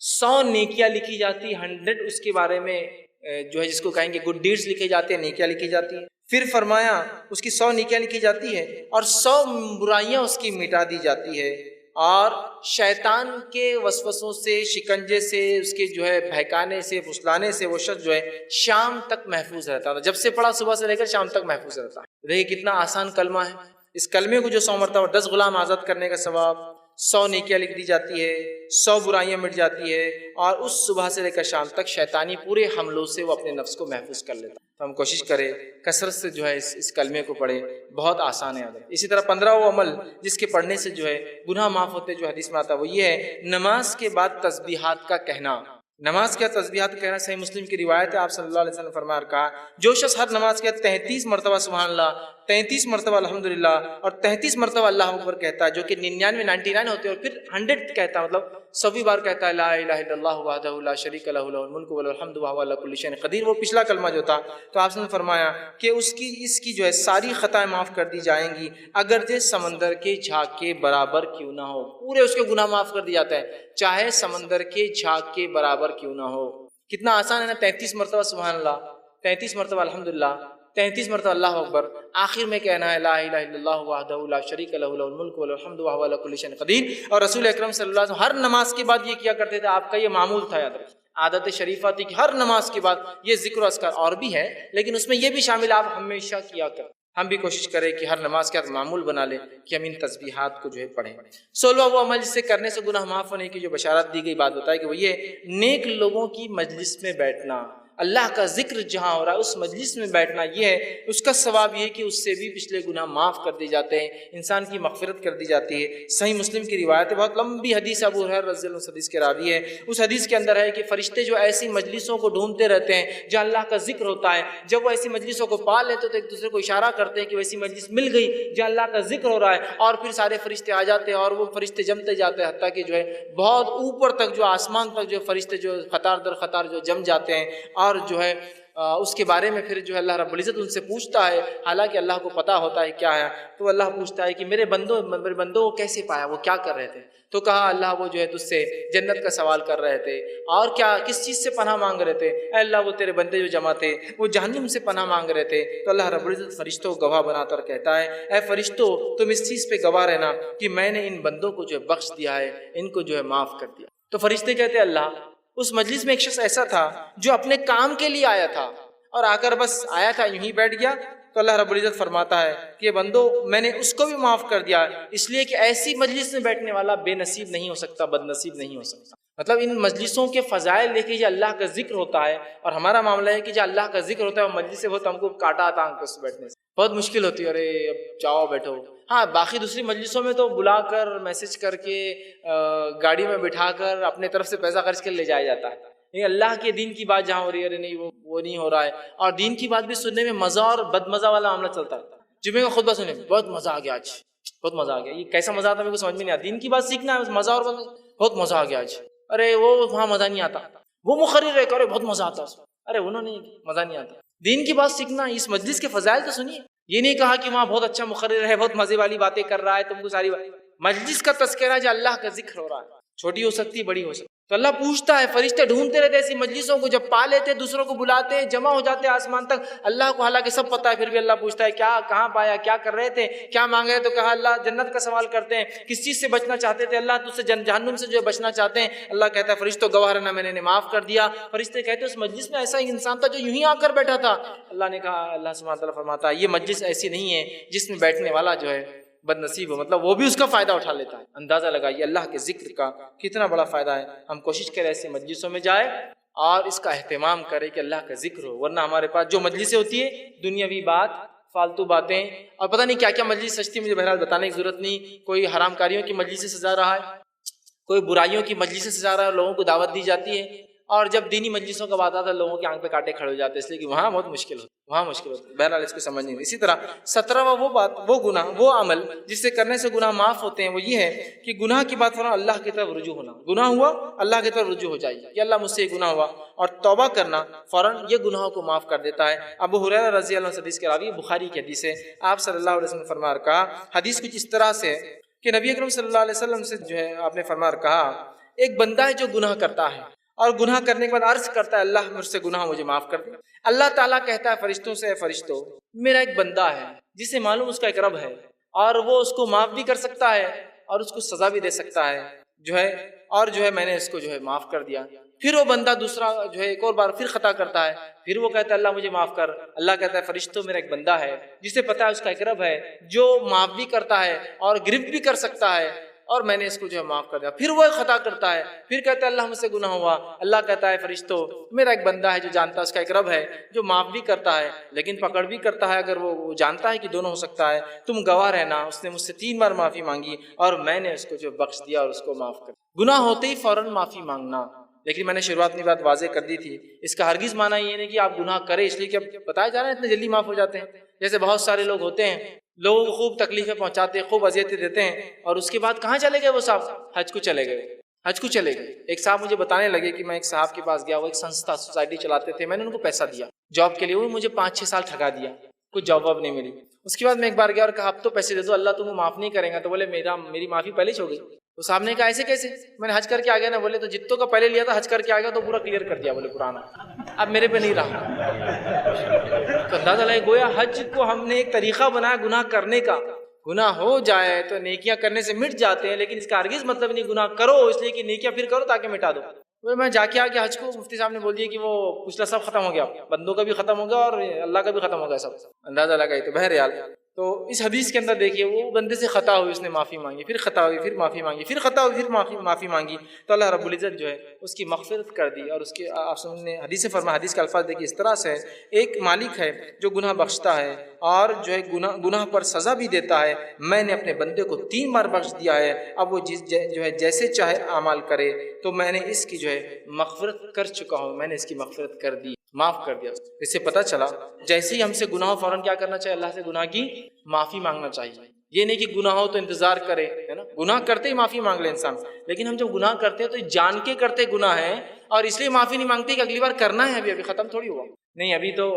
100 نیکیاں لکھی جاتی، 100 اس کے بارے میں جو ہے جس کو کہیں گے گڈ ڈیڈز لکھے جاتے ہیں، نیکیاں لکھی جاتی ہیں۔ پھر فرمایا اس کی 100 نیکیاں لکھی جاتی ہے اور 100 برائیاں اس کی مٹا دی جاتی ہے، اور شیطان کے وسوسوں سے، شکنجے سے، اس کے جو ہے بہکانے سے، پھسلانے سے وہ شخص جو ہے شام تک محفوظ رہتا ہے۔ جب سے پڑھا صبح سے لے کر شام تک محفوظ رہتا ہے۔ دیکھیے کتنا آسان کلمہ ہے، اس کلمے کو جو 100 مرتبہ 10 غلام آزاد کرنے کا ثواب، 100 نیکیاں لکھ دی جاتی ہے، 100 برائیاں مٹ جاتی ہے، اور اس صبح سے لے کر شام تک شیطانی پورے حملوں سے وہ اپنے نفس کو محفوظ کر لیتا ہے۔ تو ہم کوشش کریں کثرت سے جو ہے اس کلمے کو پڑھیں، بہت آسان ہے۔ اسی طرح 15واں عمل جس کے پڑھنے سے جو ہے گناہ معاف ہوتے، جو حدیث میں آتا ہے، وہ یہ ہے نماز کے بعد تسبیحات کا کہنا۔ نماز کے تسبیحات کا کہنا، صحیح مسلم کی روایت ہے، آپ صلی اللہ علیہ وسلم فرمایا اور کہا، جو شخص ہر نماز کے 33 مرتبہ سبحان اللہ، 33 مرتبہ الحمدللہ اور 33 مرتبہ اللہ اکبر کہتا ہے، جو کہ 99 ہوتے ہیں، اور پھر 100 کہتا ہے، مطلب 100ویں بار کہتا ہے لا الہ الا اللہ وحدہ لا شریک لہ لہ الملک ولہ الحمد وہو علی کل شیء قدیر، وہ پچھلا کلمہ جو تھا، تو آپ نے فرمایا کہ اس کی جو ہے ساری خطائیں معاف کر دی جائیں گی، اگرچہ سمندر کے جھاگ کے برابر کیوں نہ ہو، پورے اس کے گناہ معاف کر دیا جاتا ہے، چاہے سمندر کے جھاگ کے برابر کیوں نہ ہو۔ کتنا آسان ہے نا، 33 مرتبہ سبحان اللہ، 33 مرتبہ الحمدللہ، 33 مرتبہ اللہ اکبر، آخر میں کہنا ہے لا الہ الا اللہ وحدہ لا شریک لہ لہ الملک ولہ الحمد وہو علی کل شیء قدیر۔ اور رسول اکرم صلی اللہ علیہ وسلم ہر نماز کے بعد یہ کیا کرتے تھے، آپ کا یہ معمول تھا، یاد رکھیں، عادت شریفہ تھی کہ ہر نماز کے بعد یہ ذکر و اذکار اور بھی ہے، لیکن اس میں یہ بھی شامل آپ ہمیشہ کیا کریں، ہم بھی کوشش کریں کہ ہر نماز کے بعد معمول بنا لیں کہ ہم ان تسبیحات کو جو ہے پڑھیں۔ 16واں وہ عمل جس سے کرنے سے گناہ معاف ہونے کی جو بشارت دی گئی بات بتائے کہ وہ یہ نیک لوگوں کی مجلس میں بیٹھنا، اللہ کا ذکر جہاں ہو رہا ہے اس مجلس میں بیٹھنا، یہ ہے اس کا ثواب یہ ہے کہ اس سے بھی پچھلے گناہ معاف کر دی جاتے ہیں، انسان کی مغفرت کر دی جاتی ہے۔ صحیح مسلم کی روایت ہے، بہت لمبی حدیث، ابو ہریرہ رضی اللہ عنہ اس حدیث کے راوی ہے۔ اس حدیث کے اندر ہے کہ فرشتے جو ایسی مجلسوں کو ڈھونڈتے رہتے ہیں جہاں اللہ کا ذکر ہوتا ہے، جب وہ ایسی مجلسوں کو پا لیتے تو ایک دوسرے کو اشارہ کرتے ہیں کہ ویسی مجلس مل گئی جہاں اللہ کا ذکر ہو رہا ہے، اور پھر سارے فرشتے آ جاتے ہیں اور وہ فرشتے جمتے جاتے ہیں حتیٰ کہ جو ہے بہت اوپر تک، جو آسمان تک جو فرشتے جو قطار در قطار جو جم جاتے ہیں، اور جو ہے اس کے بارے میں پھر جو ہے اللہ رب العزت ان سے پوچھتا ہے، حالانکہ اللہ کو پتہ ہوتا ہے کیا ہے، تو اللہ پوچھتا ہے کہ میرے بندوں کو کیسے پایا، وہ کیا کر رہے تھے؟ تو کہا اللہ وہ جو ہے تجھ سے جنت کا سوال کر رہے تھے، اور کیا کس چیز سے پناہ مانگ رہے تھے؟ اے اللہ وہ تیرے بندے جو جمع تھے وہ جہنم سے پناہ مانگ رہے تھے۔ تو اللہ رب العزت فرشتوں کو گواہ بنا کر کہتا ہے، اے فرشتوں تم اس چیز پہ گواہ رہنا کہ میں نے ان بندوں کو جو ہے بخش دیا ہے، ان کو جو ہے معاف کر دیا۔ تو فرشتے کہتے ہیں اللہ اس مجلس میں ایک شخص ایسا تھا جو اپنے کام کے لیے آیا تھا اور آ کر بس آیا تھا یوں ہی بیٹھ گیا، تو اللہ رب العزت فرماتا ہے کہ یہ بندو میں نے اس کو بھی معاف کر دیا، اس لیے کہ ایسی مجلس میں بیٹھنے والا بے نصیب نہیں ہو سکتا، بد نصیب نہیں ہو سکتا۔ مطلب ان مجلسوں کے فضائل دیکھیں، جو اللہ کا ذکر ہوتا ہے، اور ہمارا معاملہ ہے کہ جو اللہ کا ذکر ہوتا ہے وہ مجلس سے بہت ہم کو کاٹا آتا آنکھ سے بیٹھنے سے بہت مشکل ہوتی ہے، ارے اب جاؤ بیٹھو۔ ہاں باقی دوسری مجلسوں میں تو بلا کر میسج کر کے گاڑی میں بٹھا کر اپنے طرف سے پیسہ خرچ کر لے جایا جاتا ہے، نہیں اللہ کے دین کی بات جہاں ہو رہی ہے، ارے نہیں وہ نہیں ہو رہا ہے۔ اور دین کی بات بھی سننے میں مزہ اور بد مزہ والا معاملہ چلتا ہے۔ جمعے کا خطبہ سننے میں بہت مزہ آ گیا، آج بہت مزہ آ گیا، یہ کیسا مزہ آتا ہے میرے کو سمجھ میں نہیں آتا۔ دین کی بات سیکھنا ہے مزہ، اور بہت مزہ آ گیا آج، ارے وہ وہاں مزہ نہیں آتا، وہ مقرر رہے کرے بہت مزہ آتا، ارے انہوں نے مزہ نہیں آتا۔ دین کی بات سیکھنا، اس مجلس کے فضائل تو سنیے، یہ نہیں کہا کہ وہاں بہت اچھا مقرر ہے، بہت مزے والی باتیں کر رہا ہے، تم کو ساری مجلس کا تذکرہ جو اللہ کا ذکر ہو رہا ہے، چھوٹی ہو سکتی بڑی ہو سکتی۔ تو اللہ پوچھتا ہے، فرشتے ڈھونڈتے رہتے ایسی مجلسوں کو، جب پا لیتے دوسروں کو بلاتے، جمع ہو جاتے آسمان تک، اللہ کو حالانکہ سب پتہ ہے، پھر بھی اللہ پوچھتا ہے کیا، کہاں پایا، کیا کر رہے تھے، کیا مانگے؟ تو کہا اللہ جنت کا سوال کرتے ہیں۔ کس چیز سے بچنا چاہتے تھے؟ اللہ تجھ سے جہنم سے جو بچنا چاہتے ہیں۔ اللہ کہتا ہے فرشتوں گواہ رہنا میں نے معاف کر دیا۔ فرشتے کہتے ہیں اس مجلس میں ایسا انسان تھا جو یوں ہی آ کر بیٹھا تھا۔ اللہ نے کہا، اللہ سبحانہ وتعالیٰ فرماتا ہے یہ مجلس ایسی نہیں ہے جس میں بیٹھنے والا جو ہے بد نصیب ہو، مطلب وہ بھی اس کا فائدہ اٹھا لیتا ہے۔ اندازہ لگائیے اللہ کے ذکر کا کتنا بڑا فائدہ ہے۔ ہم کوشش کریں ایسے مجلسوں میں جائے اور اس کا اہتمام کریں کہ اللہ کا ذکر ہو، ورنہ ہمارے پاس جو مجلسیں ہوتی ہے دنیاوی بات، فالتو باتیں، اور پتہ نہیں کیا کیا مجلس سجتی، مجھے بہرحال بتانے کی ضرورت نہیں۔ کوئی حرام کاریوں کی مجلس سے سجا رہا ہے، کوئی برائیوں کی مجلس سے سجا رہا ہے، لوگوں کو دعوت دی جاتی ہے، اور جب دینی مجلسوں کا بات آتا ہے لوگوں کے آنکھ پہ کاٹے کھڑے ہو جاتے ہیں، اس لیے کہ وہاں بہت مشکل ہوتی ہے، بہرحال اس کو سمجھ نہیں۔ اسی طرح 17واں وہ گناہ، وہ عمل جس سے کرنے سے گناہ معاف ہوتے ہیں، وہ یہ ہے کہ گناہ کی بات فوراً اللہ کی طرف رجوع ہونا۔ گناہ ہوا اللہ کی طرف رجوع ہو جائے کہ اللہ مجھ سے یہ گناہ ہوا، اور توبہ کرنا فوراً یہ گناہوں کو معاف کر دیتا ہے۔ ابو ہریرہ رضی اللہ عنہ حدیث کے راوی، بخاری کی حدیث ہے، آپ صلی اللہ علیہ وسلم نے فرمایا کہا، حدیث کچھ اس طرح سے کہ نبی اکرم صلی اللہ علیہ وسلم سے جو ہے آپ نے فرمایا کہا، ایک بندہ ہے جو گناہ کرتا ہے اور گناہ کرنے کے بعد عرض کرتا ہے اللہ مجھ سے گناہ مجھے معاف کر دے۔ اللہ تعالیٰ کہتا ہے فرشتوں سے، اے فرشتوں میرا ایک بندہ ہے جسے معلوم اس کا ایک رب ہے، اور وہ اس کو معاف بھی کر سکتا ہے اور اس کو سزا بھی دے سکتا ہے اور میں نے اس کو جو ہے معاف کر دیا۔ پھر وہ بندہ دوسرا جو ہے ایک اور بار پھر خطا کرتا ہے، پھر وہ کہتا ہے اللہ مجھے معاف کر۔ اللہ کہتا ہے فرشتوں میرا ایک بندہ ہے جسے پتا ہے اس کا ایک رب ہے جو معاف بھی کرتا ہے اور گرفت بھی کر سکتا ہے، اور میں نے اس کو جو ہے معاف کر دیا۔ پھر وہ خطا کرتا ہے، پھر کہتا ہے اللہ مجھ سے گناہ ہوا۔ اللہ کہتا ہے فرشتوں میرا ایک بندہ ہے جو جانتا ہے اس کا ایک رب ہے جو معاف بھی کرتا ہے لیکن پکڑ بھی کرتا ہے، اگر وہ جانتا ہے کہ دونوں ہو سکتا ہے، تم گواہ رہنا اس نے مجھ سے 3 بار معافی مانگی اور میں نے اس کو جو بخش دیا اور اس کو معاف کر دیا۔ گناہ ہوتے ہی فوراً معافی مانگنا، لیکن میں نے شروعات میں بات واضح کر دی تھی، اس کا ہرگز معنی یہ نہیں کہ آپ گناہ کریں اس لیے کہ اب بتایا جا رہا ہے اتنے جلدی معاف ہو جاتے ہیں۔ جیسے بہت سارے لوگ ہوتے ہیں، لوگوں کو خوب تکلیفیں پہنچاتے ہیں، خوب اذیتیں دیتے ہیں، اور اس کے بعد کہاں چلے گئے وہ صاحب؟ حج کو چلے گئے۔ ایک صاحب مجھے بتانے لگے کہ میں ایک صاحب کے پاس گیا، وہ ایک سنستھا سوسائٹی چلاتے تھے، میں نے ان کو پیسہ دیا جاب کے لیے، وہ مجھے 5-6 سال ٹھگا دیا، کچھ جاب واب نہیں ملی۔ اس کے بعد میں ایک بار گیا اور کہا اب تو پیسے دے دو، اللہ تم کو معاف نہیں کرے گا۔ تو بولے میری معافی پہلے ہی ہو گئی۔ تو صاحب نے کہا ایسے کیسے؟ میں نے حج کر کے آ گیا نا۔ بولے تو جتوں کا پہلے لیا تھا حج کر کے آ گیا تو پورا کلیئر کر دیا، بولے پرانا اب میرے پہ نہیں رہا۔ تو اندازہ لگے گویا حج کو ہم نے ایک طریقہ بنایا گناہ کرنے کا، گناہ ہو جائے تو نیکیاں کرنے سے مٹ جاتے ہیں، لیکن اس کا ہرگز مطلب نہیں گناہ کرو اس لیے کہ نیکیاں پھر کرو تاکہ مٹا دو۔ وہ میں جا کے حج کو مفتی صاحب نے بول دیا کہ وہ پچھلا سب ختم ہو گیا، بندوں کا بھی ختم ہو گیا اور اللہ کا بھی ختم ہو گیا، سب اندازہ لگائی۔ تو بہرحال تو اس حدیث کے اندر دیکھیے وہ بندے سے خطا ہوئی، اس نے معافی مانگی، پھر خطا ہوئی، پھر معافی مانگی، پھر خطا ہوئی، پھر معافی مانگی، تو اللہ رب العزت جو ہے اس کی مغفرت کر دی۔ اور اس کے آپ نے حدیث سے فرمایا، حدیث کے الفاظ دیکھیے اس طرح سے ہے، ایک مالک ہے جو گناہ بخشتا ہے اور جو ہے گناہ پر سزا بھی دیتا ہے، میں نے اپنے بندے کو 3 بار بخش دیا ہے، اب وہ جو ہے جیسے چاہے اعمال کرے، تو میں نے اس کی جو ہے مغفرت کر چکا ہوں، میں نے اس کی مغفرت کر دی، معاف کر دیا۔ اس سے پتہ چلا جیسے ہی ہم سے گناہ ہو فوراً کیا کرنا چاہیے، اللہ سے گناہ کی معافی مانگنا چاہیے۔ یہ نہیں کہ گناہ ہو تو انتظار کرے، ہے نا، گناہ کرتے ہی معافی مانگ لے انسان، لیکن ہم جب گناہ کرتے ہیں تو جان کے کرتے گناہ ہے اور اس لیے معافی نہیں مانگتے کہ اگلی بار کرنا ہے، ابھی ختم تھوڑی ہوا، نہیں ابھی تو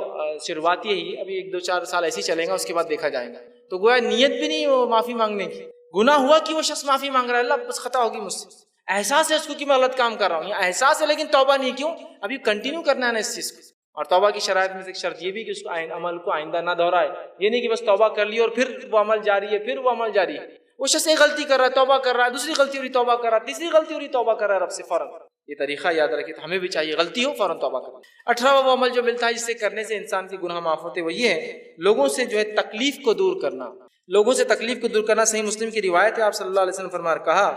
شروعات یہی، ابھی 1-2-4 سال ایسے ہی چلیں گا، اس کے بعد دیکھا جائے گا۔ تو گویا نیت بھی نہیں وہ معافی مانگنے کی، گناہ ہوا کہ وہ شخص معافی مانگ رہا ہے، اللہ بس خطا ہوگی مجھ سے، احساس ہے اس کو کہ میں غلط کام کر رہا ہوں، یا احساس ہے لیکن توبہ نہیں، کیوں؟ ابھی کنٹینیو کرنا ہے نا اس چیز کو۔ اور توبہ کی شرائط میں سے ایک شرط یہ بھی کہ اس کو عمل کو آئندہ نہ دہرائے، یہ نہیں کہ بس توبہ کر لی اور پھر وہ عمل جاری ہے، پھر وہ عمل جاری ہے، وہ شخص ایک غلطی کر رہا ہے توبہ کر رہا ہے، دوسری غلطی ہو رہی توبہ کر رہا ہے، تیسری غلطی ہو رہی توبہ کر رہا ہے رب سے فوراً۔ یہ طریقہ یاد رکھیں، تو ہمیں بھی چاہیے غلطی ہو فوراً توبہ کرنا۔ 18واں وہ عمل جو ملتا ہے جس سے کرنے سے انسان کی گناہ معاف ہوتے، وہ یہ ہے لوگوں سے جو ہے تکلیف کو دور کرنا، لوگوں سے تکلیف کو دور کرنا۔ صحیح مسلم کی روایت ہے، آپ صلی اللہ علیہ وسلم فرمایا، کہا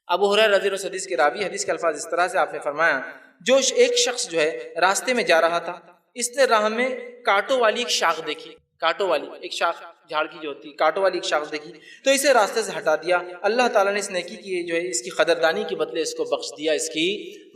ابو ہریرہ رضی اللہ عنہ حدیث کے راوی، حدیث کے الفاظ اس طرح سے آپ نے فرمایا، جو ایک شخص جو ہے راستے میں جا رہا تھا، اس نے راہ میں کانٹوں والی ایک شاخ دیکھی، کانٹوں والی ایک شاخ، جھاڑ کی جو ہوتی ہے کانٹوں والی ایک شاخ دیکھی، تو اسے راستے سے ہٹا دیا۔ اللہ تعالیٰ نے اس نیکی کی جو ہے اس کی قدردانی کے بدلے اس کو بخش دیا، اس کی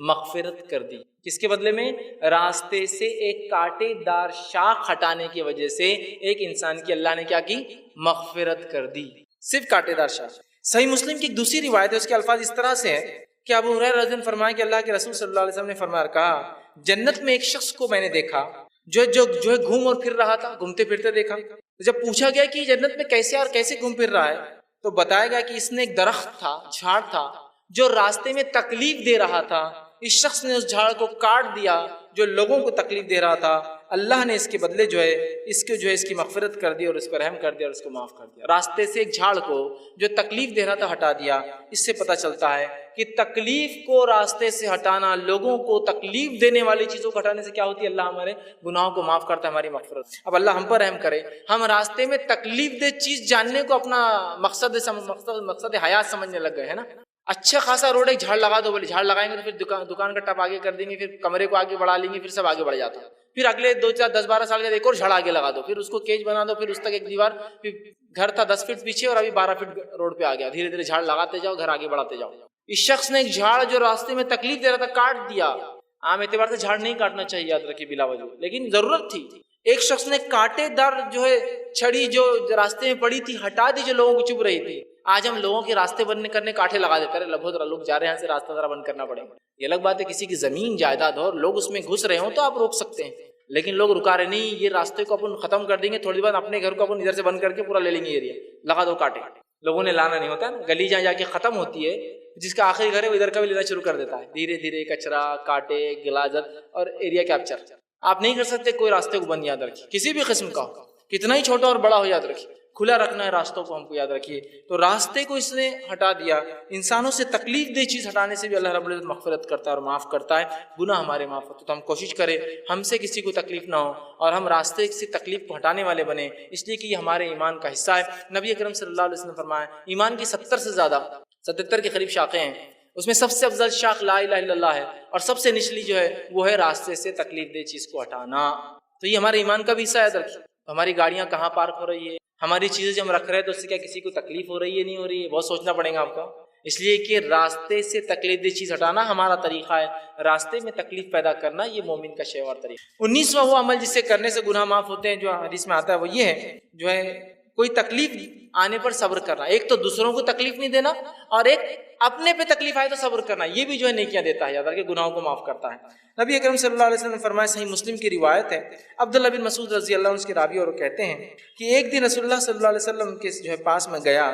مغفرت کر دی۔ کس کے بدلے میں؟ راستے سے ایک کانٹے دار شاخ ہٹانے کی وجہ سے ایک انسان کی اللہ نے کیا کی؟ مغفرت کر دی، صرف کانٹے دار شاخ۔ صحیح مسلم کی ایک دوسری روایت ہے، اس کے الفاظ اس طرح سے ہے کہ ابو ہریرہ رضی اللہ عنہ فرمایا کہ اللہ کے رسول صلی اللہ علیہ وسلم نے فرمایا، کہا جنت میں ایک شخص کو میں نے دیکھا جو ہے گھوم اور پھر رہا تھا، گھومتے پھرتے دیکھا۔ جب پوچھا گیا کہ جنت میں کیسے اور کیسے گھوم پھر رہا ہے، تو بتایا گیا کہ اس نے ایک درخت تھا، جھاڑ تھا جو راستے میں تکلیف دے رہا تھا، اس شخص نے اس جھاڑ کو کاٹ دیا جو لوگوں کو تکلیف دے رہا تھا، اللہ نے اس کے بدلے جو ہے اس کی مغفرت کر دی اور اس پر رحم کر دیا اور اس کو معاف کر دیا۔ راستے سے ایک جھاڑ کو جو تکلیف دے رہا تھا ہٹا دیا۔ اس سے پتہ چلتا ہے کہ تکلیف کو راستے سے ہٹانا، لوگوں کو تکلیف دینے والی چیزوں کو ہٹانے سے کیا ہوتی ہے؟ اللہ ہمارے گناہوں کو معاف کرتا ہے، ہماری مغفرت۔ اب اللہ ہم پر رحم کرے، ہم راستے میں تکلیف دہ چیز جاننے کو اپنا مقصد حیات سمجھنے لگ گئے، ہے نا۔ اچھا خاصا روڈ ایک جھاڑ لگا دو، بولے جھاڑ لگائیں گے تو پھر دکان کا ٹپ آگے کر دیں گے، پھر کمرے کو آگے بڑھا لیں گے، پھر سب آگے بڑھ جاتا ہے، پھر اگلے 2-4-10-12 سال کے ایک اور جھاڑ آگے لگا دو، پھر اس کو کیج بنا دو، پھر اس تک ایک دیوار، پھر گھر تھا 10 فٹ پیچھے اور ابھی 12 فٹ روڈ پہ آ گیا، دھیرے دھیرے جھاڑ لگاتے جاؤ، گھر آگے بڑھاتے جاؤ۔ اس شخص نے ایک جھاڑ جو راستے میں تکلیف دے رہا تھا کاٹ دیا۔ عام اعتبار سے جھاڑ نہیں کاٹنا چاہیے، یاد رکھیے، بلا وجہ، لیکن ضرورت تھی۔ ایک شخص نے کانٹے دار جو ہے چھڑی جو راستے میں پڑی تھی ہٹا دی، جو لوگوں کو چبھ رہی تھی۔ آج ہم لوگوں کے راستے بند کرنے کانٹے لگا دیتے ہیں، بہت لوگ جا رہے ہیں، یہاں سے راستہ ذرا بند کرنا پڑے گا۔ یہ الگ بات ہے کسی کی زمین جائیداد ہو اور لوگ اس میں گھس رہے ہوں تو آپ روک سکتے ہیں، لیکن لوگ رکا رہے نہیں، یہ راستے کو اپن ختم کر دیں گے، تھوڑی دیر اپنے گھر کو اپن ادھر سے بند کر کے پورا لے لیں گے، ایریا لگا دو کانٹے۔ لوگوں نے لانا نہیں ہوتا ہے نا، گلی جہاں جا کے ختم ہوتی ہے، جس کا آخری گھر ہے وہ ادھر کا بھی لینا شروع کر دیتا ہے، دھیرے دھیرے کچرا، کانٹے، غلاظت اور ایریا کیپچر۔ آپ نہیں کر سکتے کوئی راستے کو بند، یاد رکھیے، کسی بھی قسم کا ہو، کتنا ہی چھوٹا اور بڑا ہو، یاد رکھیے کھلا رکھنا ہے راستوں کو، ہم کو یاد رکھیے۔ تو راستے کو اس نے ہٹا دیا۔ انسانوں سے تکلیف دہ چیز ہٹانے سے بھی اللہ رب العزت مغفرت کرتا ہے اور معاف کرتا ہے، گناہ ہمارے معاف ہوتے۔ تو ہم کوشش کریں ہم سے کسی کو تکلیف نہ ہو اور ہم راستے سے تکلیف کو ہٹانے والے بنیں، اس لیے کہ یہ ہمارے ایمان کا حصہ ہے۔ نبی اکرم صلی اللہ علیہ وسلم نے فرمایا ایمان کی 70 سے زیادہ 77 کے قریب شاخیں ہیں، اس میں سب سے افضل شاخ لا الہ الا اللہ ہے، اور سب سے نچلی جو ہے وہ ہے راستے سے تکلیف دہ چیز کو ہٹانا۔ تو یہ ہمارے ایمان کا بھی حصہ ہے۔ ہماری گاڑیاں کہاں پارک ہو رہی ہے، ہماری چیزیں جو ہم رکھ رہے ہیں تو اس سے کیا کسی کو تکلیف ہو رہی ہے، نہیں ہو رہی ہے، بہت سوچنا پڑے گا آپ کو، اس لیے کہ راستے سے تکلیف دہ چیز ہٹانا ہمارا طریقہ ہے، راستے میں تکلیف پیدا کرنا یہ مومن کا شیوار طریقہ۔ 19واں وہ عمل جس سے کرنے سے گناہ معاف ہوتے ہیں جو حدیث میں آتا ہے وہ یہ ہے، جو ہے کوئی تکلیف آنے پر صبر کرنا۔ ایک تو دوسروں کو تکلیف نہیں دینا، اور ایک اپنے پہ تکلیف آئے تو صبر کرنا، یہ بھی جو ہے نیکیاں دیتا ہے، یاد رکھیں گناہوں کو معاف کرتا ہے۔ نبی اکرم صلی اللہ علیہ وسلم نے فرمایا، صحیح مسلم کی روایت ہے، عبداللہ بن مسعود رضی اللہ عنہ اس کے راوی اور کہتے ہیں کہ ایک دن رسول اللہ صلی اللہ علیہ وسلم کے جو ہے پاس میں گیا،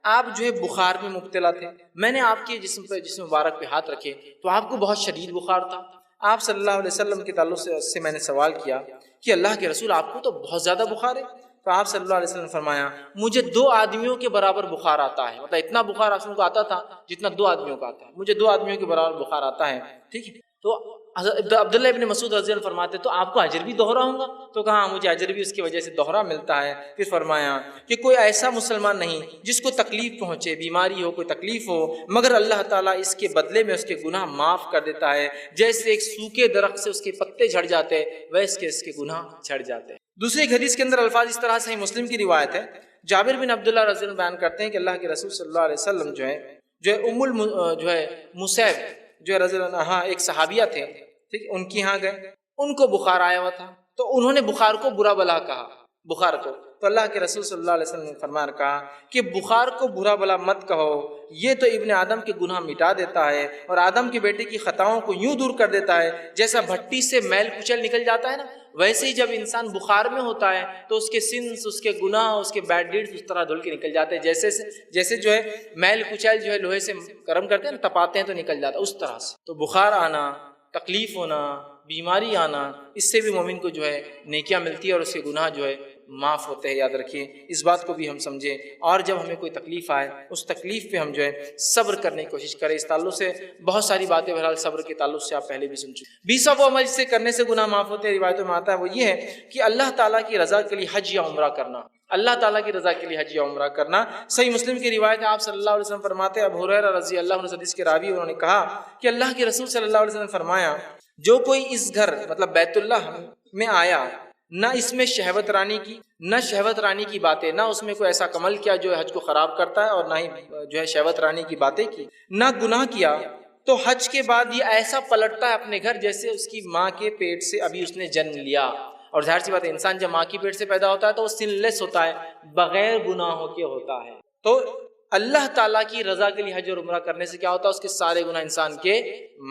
آپ جو ہے بخار میں مبتلا تھے، میں نے آپ کے جسم مبارک پہ ہاتھ رکھے تو آپ کو بہت شدید بخار تھا۔ آپ صلی اللہ علیہ وسلم کے تعلق سے میں نے سوال کیا کہ اللہ کے رسول آپ کو تو بہت زیادہ بخار ہے، تو آپ صلی اللہ علیہ وسلم نے فرمایا مجھے 2 آدمیوں کے برابر بخار آتا ہے، مطلب اتنا بخار آپ کو آتا تھا جتنا 2 آدمیوں کا آتا ہے، مجھے 2 آدمیوں کے برابر بخار آتا ہے، ٹھیک ہے۔ تو عبداللہ ابن مسعود رضی اللہ عنہ فرماتے تو آپ کو اجر بھی دوہرا ہوگا؟ تو کہا مجھے اجر بھی اس کی وجہ سے دوہرا ملتا ہے۔ پھر فرمایا کہ کوئی ایسا مسلمان نہیں جس کو تکلیف پہنچے، بیماری ہو، کوئی تکلیف ہو، مگر اللہ تعالیٰ اس کے بدلے میں اس کے گناہ معاف کر دیتا ہے، جیسے ایک سوکھے درخت سے اس کے پتے جھڑ جاتے ویسے اس کے گناہ جھڑ جاتے۔ دوسری ایک حدیث کے اندر الفاظ اس طرح سے مسلم کی روایت ہے، جابر بن عبداللہ رضی اللہ عنہ بیان کرتے ہیں کہ اللہ کے رسول صلی اللہ علیہ وسلم جو ہے مسیب جو ہے رضی اللہ عنہ ایک صحابیہ تھے، ٹھیک، ان کی ہاں گئے، ان کو بخار آیا ہوا تھا، تو انہوں نے بخار کو برا بلا کہا، بخار کو، تو اللہ کے رسول صلی اللہ علیہ وسلم نے فرمایا کہا کہ بخار کو برا بلا مت کہو، یہ تو ابن آدم کے گناہ مٹا دیتا ہے اور آدم کے بیٹے کی خطاؤں کو یوں دور کر دیتا ہے جیسا بھٹی سے میل کچل نکل جاتا ہے نا، ویسے ہی جب انسان بخار میں ہوتا ہے تو اس کے سنس، اس کے گناہ، اس کے بیڈ ڈیڈز اس طرح دھل کے نکل جاتے ہیں، جیسے جو ہے میل کچل جو ہے لوہے سے گرم کرتے ہیں نا، تپاتے ہیں تو نکل جاتا ہے، اس طرح سے۔ تو بخار آنا، تکلیف ہونا، بیماری آنا، اس سے بھی مومن کو جو ہے نیکیاں ملتی ہے اور اس کے گناہ جو ہے معاف ہوتے ہیں، یاد رکھیے اس بات کو بھی ہم سمجھیں۔ اور جب ہمیں کوئی تکلیف آئے اس تکلیف پہ ہم جو ہے صبر کرنے کی کوشش کریں۔ اس تعلق سے بہت ساری باتیں بہرحال صبر کے تعلق سے آپ پہلے بھی سن چکے۔ 20واں وہ عمل جسے کرنے سے گناہ معاف ہوتے ہیں، روایتوں میں آتا ہے، وہ یہ ہے کہ اللہ تعالیٰ کی رضا کے لیے حج یا عمرہ کرنا، اللہ تعالیٰ کی رضا کے لیے حج یا عمرہ کرنا۔ صحیح مسلم کی روایت ہے، آپ صلی اللہ علیہ وسلم فرماتے ہیں، ابو ہریرہ رضی اللہ عنہ حدیث کے راوی، انہوں نے کہا کہ اللہ کے رسول صلی اللہ علیہ وسلم نے فرمایا، جو کوئی اس گھر مطلب بیت اللہ میں آیا، نہ اس میں شہوت رانی کی باتیں، نہ اس میں کوئی ایسا عمل کیا جو حج کو خراب کرتا ہے، اور نہ ہی جو ہے شہوت رانی کی باتیں کی، نہ گناہ کیا، تو حج کے بعد یہ ایسا پلٹتا ہے اپنے گھر جیسے اس کی ماں کے پیٹ سے ابھی اس نے جنم لیا۔ اور ظاہر سی بات ہے، انسان جب ماں کی پیٹ سے پیدا ہوتا ہے تو وہ سن لیس ہوتا ہے، بغیر گناہوں کے ہوتا ہے۔ تو اللہ تعالیٰ کی رضا کے لیے حج اور عمرہ کرنے سے کیا ہوتا ہے؟ اس کے سارے گناہ انسان کے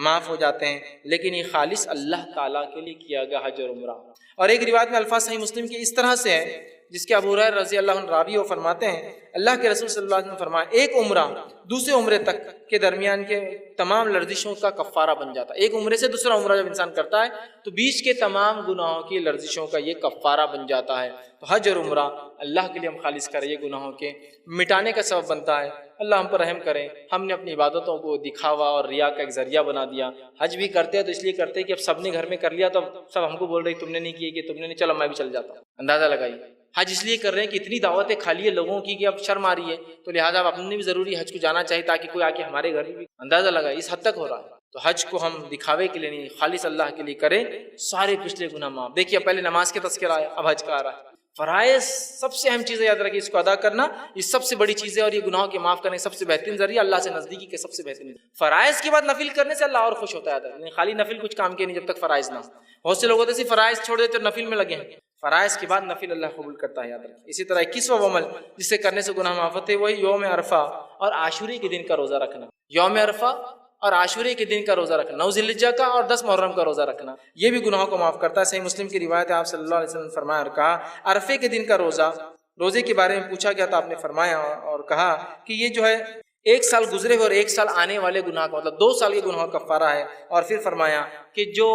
معاف ہو جاتے ہیں، لیکن یہ خالص اللہ تعالیٰ کے لیے کیا گیا حج اور عمرہ۔ اور ایک روایت میں الفاظ صحیح مسلم کی اس طرح سے ہے، جس کے ابو ہریرہ رضی اللہ عنہ راوی وہ فرماتے ہیں، اللہ کے رسول صلی اللہ علیہ وسلم نے فرمایا، ایک عمرہ دوسرے عمرے تک کے درمیان کے تمام لرزشوں کا کفارہ بن جاتا ہے۔ ایک عمرے سے دوسرا عمرہ جب انسان کرتا ہے تو بیچ کے تمام گناہوں کی لرزشوں کا یہ کفارہ بن جاتا ہے۔ تو حج اور عمرہ اللہ کے لیے ہم خالص کریں، یہ گناہوں کے مٹانے کا سبب بنتا ہے۔ اللہ ہم پر رحم کرے، ہم نے اپنی عبادتوں کو دکھاوا اور ریا کا ایک ذریعہ بنا دیا۔ حج بھی کرتے ہیں تو اس لیے کرتے ہیں کہ اب سب نے گھر میں کر لیا تو سب ہم کو بول رہے تم نے نہیں کیے، کہ تم نے نہیں، چلو میں بھی چل جاتا ہوں۔ اندازہ لگائیے، حج اس لیے کر رہے ہیں کہ اتنی دعوتیں کھا لی ہے لوگوں کی کہ اب شرم آ رہی ہے، تو لہٰذا اب اپنے بھی ضروری حج کو جانا چاہیے تاکہ کوئی آ کے ہمارے گھر بھی۔ اندازہ لگائیے اس حد تک ہو رہا ہے۔ تو حج کو ہم دکھاوے کے لیے نہیں، خالص اللہ کے لیے کریں، سارے پچھلے گناہ معاف۔ دیکھیے پہلے نماز کے تذکرہ آیا، اب حج کا آ رہا ہے۔ فرائض سب سے اہم چیزیں یاد رکھیے، اس کو ادا کرنا یہ سب سے بڑی چیز ہے، اور یہ گناہوں کے معاف کرنے کا سب سے بہترین ذریعہ، اللہ سے نزدیکی کے سب سے بہترین۔ فرائض کے بعد نفل کرنے سے اللہ اور خوش ہوتا ہے، خالی نفل کچھ کام کے نہیں جب تک فرائض نہ۔ بہت سے لوگ ہوتے ہیں فرائض چھوڑ دیتے اور نفل میں لگے ہیں، فرائض کے بعد نفل اللہ قبول کرتا ہے، یاد رکھیں۔ اسی طرح 21واں عمل جس سے کرنے سے گناہ معاف ہوتے ہیں، وہی یوم عرفہ اور عاشورے کے دن کا روزہ رکھنا۔ یوم عرفہ اور عاشورے کے دن کا روزہ رکھنا، 9 ذی الحجہ کا اور 10 محرم کا روزہ رکھنا، یہ بھی گناہوں کو معاف کرتا ہے۔ صحیح مسلم کی روایت ہے، آپ صلی اللہ علیہ وسلم نے فرمایا اور کہا، عرفے کے دن کا روزے کے بارے میں پوچھا گیا تو آپ نے فرمایا اور کہا کہ یہ جو ہے 1 سال گزرے ہوئے اور 1 سال آنے والے گناہ کا مطلب 2 سال کے گناہوں کا کفارہ ہے۔ اور پھر فرمایا کہ جو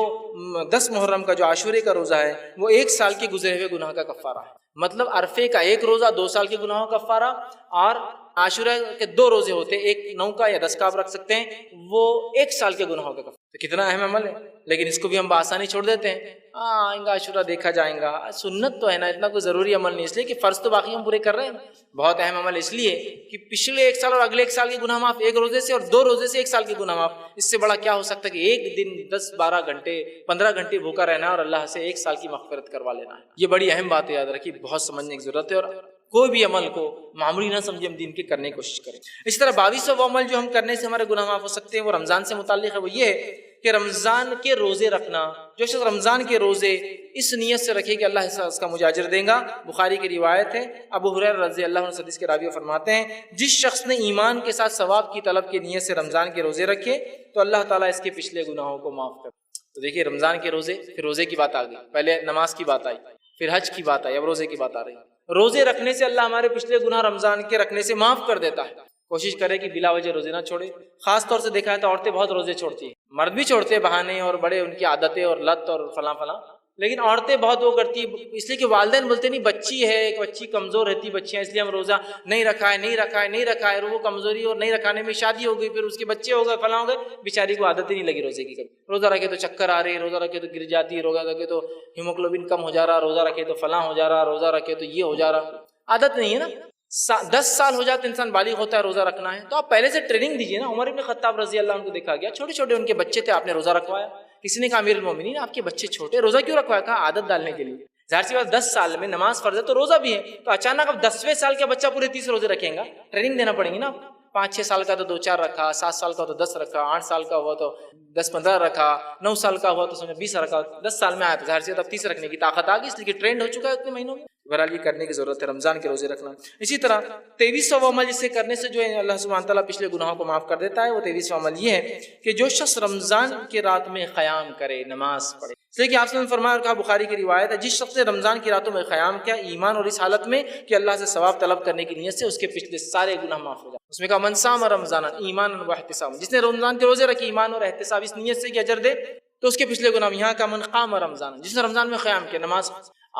10 محرم کا جو عاشورے کا روزہ ہے وہ 1 سال کے گزرے ہوئے گناہ کا کفارہ ہے۔ مطلب عرفے کا 1 روزہ 2 سال کے گناہوں کا کفارہ، اور عاشورہ کے 2 روزے ہوتے ہیں، ایک 9 کا یا 10 کا آپ رکھ سکتے ہیں، وہ 1 سال کے گناہوں کا کفارہ۔ تو کتنا اہم عمل ہے، لیکن اس کو بھی ہم بآسانی چھوڑ دیتے ہیں، آئیں گا عاشورہ دیکھا جائیں گا، سنت تو ہے نا، اتنا کوئی ضروری عمل نہیں، اس لیے کہ فرض تو باقی ہم پورے کر رہے ہیں۔ بہت اہم عمل اس لیے کہ پچھلے 1 سال اور اگلے 1 سال کے گناہ معاف 1 روزے سے، اور 2 روزے سے 1 سال کے گناہ معاف۔ اس سے بڑا کیا ہو سکتا ہے کہ ایک دن 10 12 گھنٹے 15 گھنٹے بھوکا رہنا ہے اور اللہ سے 1 سال کی مغفرت کروا لینا ہے۔ یہ بڑی اہم بات ہے، یاد رکھیے، بہت سمجھنے کی ضرورت ہے، اور کوئی بھی عمل کو معمولی نہ سمجھے، ہم دین کے کرنے کی کوشش کریں۔ اس طرح 22واں وہ عمل جو ہم کرنے سے ہمارے گناہ معاف ہو سکتے ہیں، وہ رمضان سے متعلق ہے۔ وہ یہ ہے کہ رمضان کے روزے رکھنا، جو شخص رمضان کے روزے اس نیت سے رکھے کہ اللہ اس کا مجھے اجر دے گا۔ بخاری کی روایت ہے، ابو ہریرہ رضی اللہ عنہ حدیث کے راوی فرماتے ہیں، جس شخص نے ایمان کے ساتھ ثواب کی طلب کی نیت سے رمضان کے روزے رکھے تو اللہ تعالیٰ اس کے پچھلے گناہوں کو معاف کرے۔ تو دیکھیے رمضان کے روزے، پھر روزے کی بات آ گئی، پہلے نماز کی بات آئی، پھر حج کی بات آئی، اب روزے کی بات آ رہی ہے۔ روزے رکھنے سے اللہ ہمارے پچھلے گناہ رمضان کے رکھنے سے معاف کر دیتا ہے۔ کوشش کرے کہ بلا وجہ روزے نہ چھوڑے۔ خاص طور سے دیکھا ہے تو عورتیں بہت روزے چھوڑتی ہیں، مرد بھی چھوڑتے ہیں بہانے اور بڑے ان کی عادتیں اور لت اور فلاں فلاں، لیکن عورتیں بہت وہ کرتی ہیں، اس لیے کہ والدین بولتے نہیں بچی ہے، ایک بچی کمزور رہتی بچیاں، اس لیے ہم روزہ نہیں رکھا ہے، اور وہ کمزوری اور نہیں رکھانے میں شادی ہو گئی، پھر اس کے بچے ہو گئے، فلاں ہو گئے، بیچاری کو عادت ہی نہیں لگی روزے کی، کبھی روزہ رکھے تو چکر آ رہے، روزہ رکھے تو گر جاتی ہے، روزہ رکھے تو ہیموگلوبن کم ہو جا رہا، روزہ رکھے تو فلاں ہو جا رہا، روزہ رکھے تو یہ ہو جا رہا، عادت نہیں ہے نا۔ 10 سال ہو جاتے انسان بالغ ہوتا ہے روزہ رکھنا ہے، تو آپ پہلے سے ٹریننگ دیجیے نا۔ عمر بن خطاب رضی اللہ عنہ کو دیکھا گیا، چھوٹے چھوٹے ان کے بچے تھے، آپ نے روزہ رکھوایا۔ کسی نے کہا امیر المومنین آپ کے بچے چھوٹے، روزہ کیوں رکھوایا؟ کہا عادت ڈالنے کے لیے۔ ظاہر سی بات 10 سال میں نماز فرض ہے تو روزہ بھی ہے، تو اچانک اب 10ویں سال کا بچہ پورے 30 روزے رکھیں گا، ٹریننگ دینا پڑیں گی نا۔ 5-6 سال کا تو 2-4 رکھا، 7 سال کا تو 10 رکھا، 8 سال کا ہوا تو 10-15 رکھا، 9 سال کا ہوا تو سمجھو 20 رکھا، 10 سال میں آیا تو ظاہر سی بات اب 30 رکھنے کی طاقت آ گئی، اس لیے کہ ٹرینڈ ہو چکا ہے اتنے مہینوں میں۔ بہرحال یہ کرنے کی ضرورت ہے، رمضان کے روزے رکھنا۔ اسی طرح 23واں عمل جسے کرنے سے جو ہے اللہ سبحانہ تعالیٰ پچھلے گناہوں کو معاف کر دیتا ہے، وہ 23واں عمل یہ ہے کہ جو شخص رمضان کے رات میں قیام کرے، نماز پڑھے۔ اس لیے کہ آپ نے فرمایا اور کہا، بخاری کی روایت ہے، جس شخص نے رمضان کی راتوں میں قیام کیا ایمان اور اس حالت میں کہ اللہ سے ثواب طلب کرنے کی نیت سے، اس کے پچھلے سارے گناہ معاف ہو جائیں۔ اس میں کہا من صام رمضان ایمانا واحتسابا، جس نے رمضان کے روزے رکھے ایمان اور احتساب اس نیت سے کہ اجر دے تو اس کے پچھلے گناہ۔ یہاں کا من قام رمضان، جس نے رمضان میں قیام کیا، نماز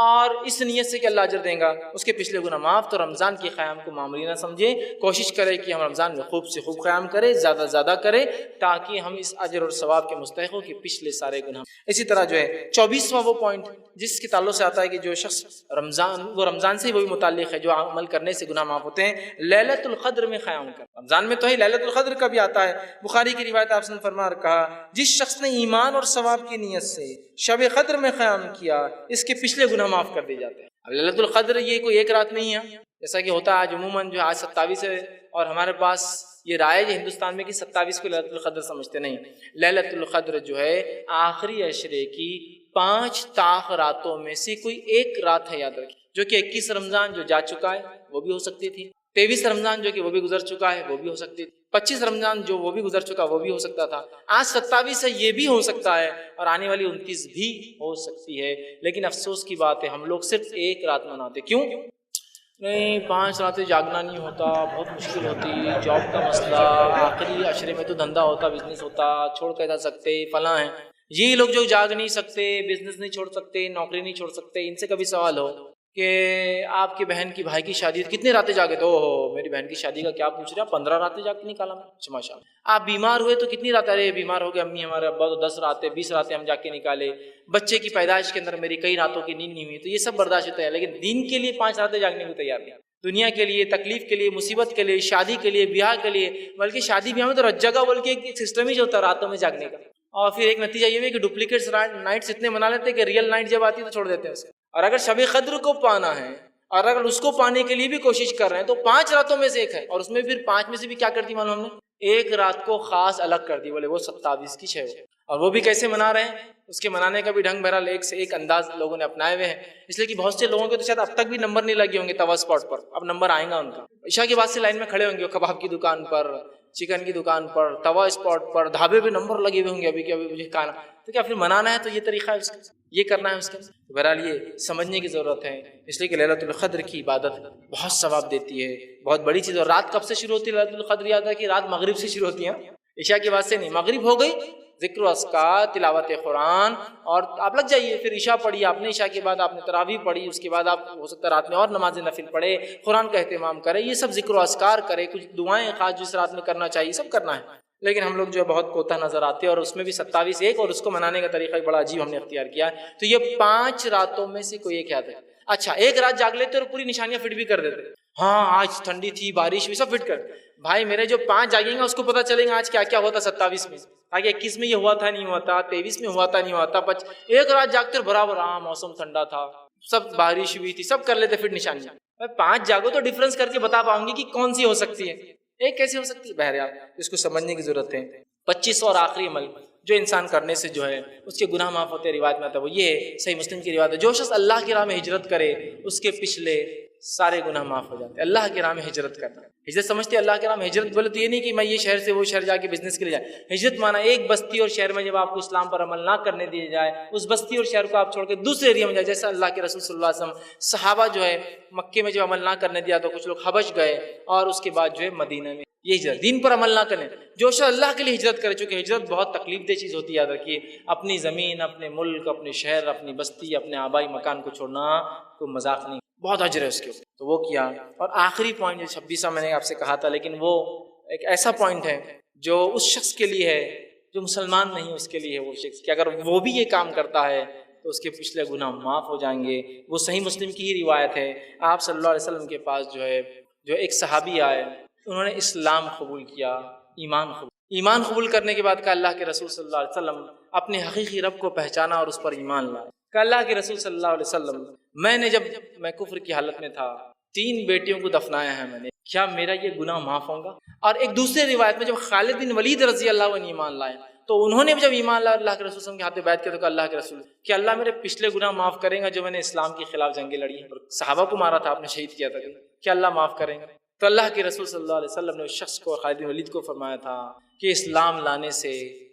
اور اس نیت سے کہ اللہ اجر دیں گا، اس کے پچھلے گناہ معاف۔ تو رمضان کے قیام کو معمولی نہ سمجھیں، کوشش کریں کہ ہم رمضان میں خوب سے خوب قیام کریں، زیادہ سے زیادہ کریں، تاکہ ہم اس اجر اور ثواب کے مستحق ہوں کہ پچھلے سارے گناہ۔ اسی طرح جو ہے 24واں وہ پوائنٹ جس کے تعلق سے آتا ہے کہ جو شخص رمضان سے وہی متعلق ہے جو عمل کرنے سے گناہ معاف ہوتے ہیں، لیلۃ القدر میں قیام کر۔ رمضان میں تو ہے، لیلۃ القدر کا بھی آتا ہے۔ بخاری کی روایت آپ نے فرمایا اور کہا، جس شخص نے ایمان اور ثواب کی نیت سے شب قدر میں قیام کیا، اس کے پچھلے گناہ معاف کر دیے جاتے ہیں۔ اب لیلۃ القدر یہ کوئی ایک رات نہیں ہے جیسا کہ ہوتا ہے آج عموماً، جو آج 27 ہے اور ہمارے پاس یہ رائج ہے ہندوستان میں کہ 27 کو لیلۃ القدر سمجھتے نہیں۔ لیلۃ القدر جو ہے آخری عشرے کی 5 طاق راتوں میں سے کوئی ایک رات ہے، یاد رکھیں، جو کہ 21 رمضان جو جا چکا ہے وہ بھی ہو سکتی تھی، 23 رمضان جو کہ وہ بھی گزر چکا ہے وہ بھی ہو سکتی تھی، 25 رمضان جو وہ بھی گزر چکا وہ بھی ہو سکتا تھا، آج 27 ہے یہ بھی ہو سکتا ہے، اور آنے والی 29 بھی ہو سکتی ہے۔ لیکن افسوس کی بات ہے ہم لوگ صرف ایک رات مناتے، کیوں؟ نہیں 5 راتیں جاگنا نہیں ہوتا، بہت مشکل ہوتی، جاب کا مسئلہ، آخری عشرے میں تو دھندا ہوتا، بزنس ہوتا، چھوڑ کے جا سکتے، فلاں ہیں۔ یہ لوگ جو جاگ نہیں سکتے، بزنس نہیں چھوڑ سکتے، نوکری نہیں چھوڑ سکتے، ان سے کبھی سوال ہو کہ آپ کی بہن کی بھائی کی شادی کتنی راتیں جاگے؟ تو میری بہن کی شادی کا کیا پوچھ رہے ہیں؟ 15 راتیں جاگ کے نکالا میں، اچھا ماشاء اللہ۔ آپ بیمار ہوئے تو کتنی راتیں؟ ارے بیمار ہو گئے امی ہمارے ابا تو 10 راتیں 20 راتیں ہم جا کے نکالے، بچے کی پیدائش کے اندر میری کئی راتوں کی نیند نہیں ہوئی، تو یہ سب برداشت ہوتا ہے، لیکن دین کے لیے 5 راتیں جاگنے کو تیار نہیں، دنیا کے لیے، تکلیف کے لیے، مصیبت کے لیے، شادی کے لیے، بیاہ کے لیے، بلکہ شادی بیاہ میں تو رج جگہ بول کے ایک سسٹم ہی جو ہوتا ہے راتوں میں جاگنے کا، اور پھر ایک نتیجہ یہ بھی کہ ڈپلیکیٹس نائٹس اتنے منا لیتے ہیں کہ ریئل نائٹ جب آتی ہے تو چھوڑ دیتے ہیں اسے۔ اور اگر شب قدر کو پانا ہے اور اگر اس کو پانے کے لیے بھی کوشش کر رہے ہیں تو 5 راتوں میں سے ایک ہے، اور اس میں پھر 5 میں سے بھی کیا کرتی معلوم ہم نے؟ ایک رات کو خاص الگ کر دی، بولے وہ 27 کی 6 ہے، اور وہ بھی کیسے منا رہے ہیں؟ اس کے منانے کا بھی ڈھنگ بہرحال ایک سے ایک انداز لوگوں نے اپنائے ہوئے ہیں، اس لیے کہ بہت سے لوگوں کے تو شاید اب تک بھی نمبر نہیں لگے ہوں گے توا اسپاٹ پر، اب نمبر آئے گا ان کا، عشاء کے بعد سے لائن میں کھڑے ہوں گے، کباب کی دکان پر، چکن کی دکان پر، توا اسپاٹ پر، ڈھابے پہ نمبر لگے ہوئے ہوں گے ابھی کہ ابھی مجھے کھانا، تو کیا پھر منانا ہے تو یہ طریقہ ہے اس کا، یہ کرنا ہے اس کا؟ بہرحال یہ سمجھنے کی ضرورت ہے، اس لیے کہ لیلۃ القدر کی عبادت بہت ثواب دیتی ہے، بہت بڑی چیز۔ اور رات کب سے شروع ہوتی ہے لیلۃ القدر؟ یاد ہے کہ رات مغرب سے شروع ہوتی ہے، عشاء کے بعد سے نہیں، مغرب ہو گئی ذکر و اذکار، تلاوت قرآن، اور آپ لگ جائیے، پھر عشاء پڑھی آپ نے، عشاء کے بعد آپ نے تراویح پڑھی، اس کے بعد آپ ہو سکتا ہے رات میں اور نماز نفل پڑھے، قرآن کا اہتمام کرے، یہ سب ذکر و اذکار کرے، کچھ دعائیں خاص جس رات میں کرنا چاہیے سب کرنا ہے، لیکن ہم لوگ جو ہے بہت کوتا نظر آتے ہیں، اور اس میں بھی 27 ایک، اور اس کو منانے کا طریقہ بڑا عجیب ہم نے اختیار کیا ہے۔ تو یہ 5 راتوں میں سے کوئی ایک یاد ہے۔ اچھا ایک رات جاگ لیتے اور پوری نشانیاں فٹ بھی کر دیتے، ہاں آج ٹھنڈی تھی، بارش بھی، سب فٹ کر، بھائی میرے جو 5 جاگیں گے اس کو پتہ چلے گا آج کیا کیا ہوا تھا 27 میں، تاکہ 21 میں یہ ہوا تھا نہیں ہوا تھا، 23 میں ہوا تھا نہیں ہوا تھا، ایک رات جاگتے اور برابر ہاں موسم ٹھنڈا تھا، سب بارش ہوئی تھی، سب کر لیتے فٹ نشانیاں۔ 5 جاگو تو ڈفرنس کر کے بتا پاؤں گی کہ کون سی ہو سکتی ہے، ایک کیسے ہو سکتی ہے؟ بہرحال اس کو سمجھنے کی ضرورت ہے۔ 25 اور آخری عمل جو انسان کرنے سے جو ہے اس کے گناہ معاف ہوتے ہیں، روایت میں آتا ہے وہ یہ ہے، صحیح مسلم کی روایت ہے، جو شخص اللہ کی راہ میں ہجرت کرے اس کے پچھلے سارے گناہ معاف ہو جاتے ہیں۔ اللہ کے راہ میں ہجرت کرنا، ہجرت سمجھتے ہیں اللہ کے راہ میں ہجرت بولے تو یہ نہیں کہ میں یہ شہر سے وہ شہر جا کے بزنس کے لیے جائے۔ ہجرت مانا ایک بستی اور شہر میں جب آپ کو اسلام پر عمل نہ کرنے دیے جائے، اس بستی اور شہر کو آپ چھوڑ کے دوسرے ایریا میں جائے، جیسا اللہ کے رسول صلی اللہ علیہ وسلم صحابہ جو ہے مکے میں جب عمل نہ کرنے دیا تو کچھ لوگ حبش گئے اور اس کے بعد جو ہے مدینہ میں، یہ ہجرت دین پر عمل نہ کرنے، جو شخص اللہ کے لیے ہجرت کرے، چونکہ ہجرت بہت تکلیف دہ چیز ہوتی ہے، یاد رکھیے اپنی زمین، اپنے ملک، اپنے شہر، اپنی بستی، اپنے آبائی مکان کو چھوڑنا کوئی مذاق نہیں، بہت اجر ہے اس کے اوپر، تو وہ کیا۔ اور آخری پوائنٹ جو 26واں میں نے آپ سے کہا تھا، لیکن وہ ایک ایسا پوائنٹ ہے جو اس شخص کے لیے ہے جو مسلمان نہیں، اس کے لیے ہے وہ شخص کہ اگر وہ بھی یہ کام کرتا ہے تو اس کے پچھلے گناہ معاف ہو جائیں گے۔ وہ صحیح مسلم کی ہی روایت ہے، آپ صلی اللہ علیہ وسلم کے پاس جو ایک صحابی آئے، انہوں نے اسلام قبول کیا، ایمان قبول کرنے کے بعد کہا اللہ کے رسول صلی اللہ علیہ وسلم، اپنے حقیقی رب کو پہچانا اور اس پر ایمان لائے۔ کہ اللہ کے رسول صلی اللہ علیہ وسلم، جب میں کفر کی حالت میں تھا 3 بیٹیوں کو دفنایا ہے میں نے، کیا میرا یہ گناہ معاف ہوگا؟ اور ایک دوسرے روایت میں جب خالد بن ولید رضی اللہ عنہ ایمان لائے تو انہوں نے جب ایمان لایا اللہ کے رسول صلی اللہ علیہ وسلم کے ہاتھ میں بیعت کیا تو کہا اللہ کے رسول، کہ اللہ میرے پچھلے گناہ معاف کریں گا جو میں نے اسلام کے خلاف جنگیں لڑی ہیں اور صحابہ کو مارا تھا، آپ نے شہید کیا تھا، کیا اللہ معاف کریں گا؟ تو اللہ کے رسول صلی اللہ علیہ وسلم نے اس شخص کو، خالد بن ولید کو فرمایا تھا کہ اسلام لانے سے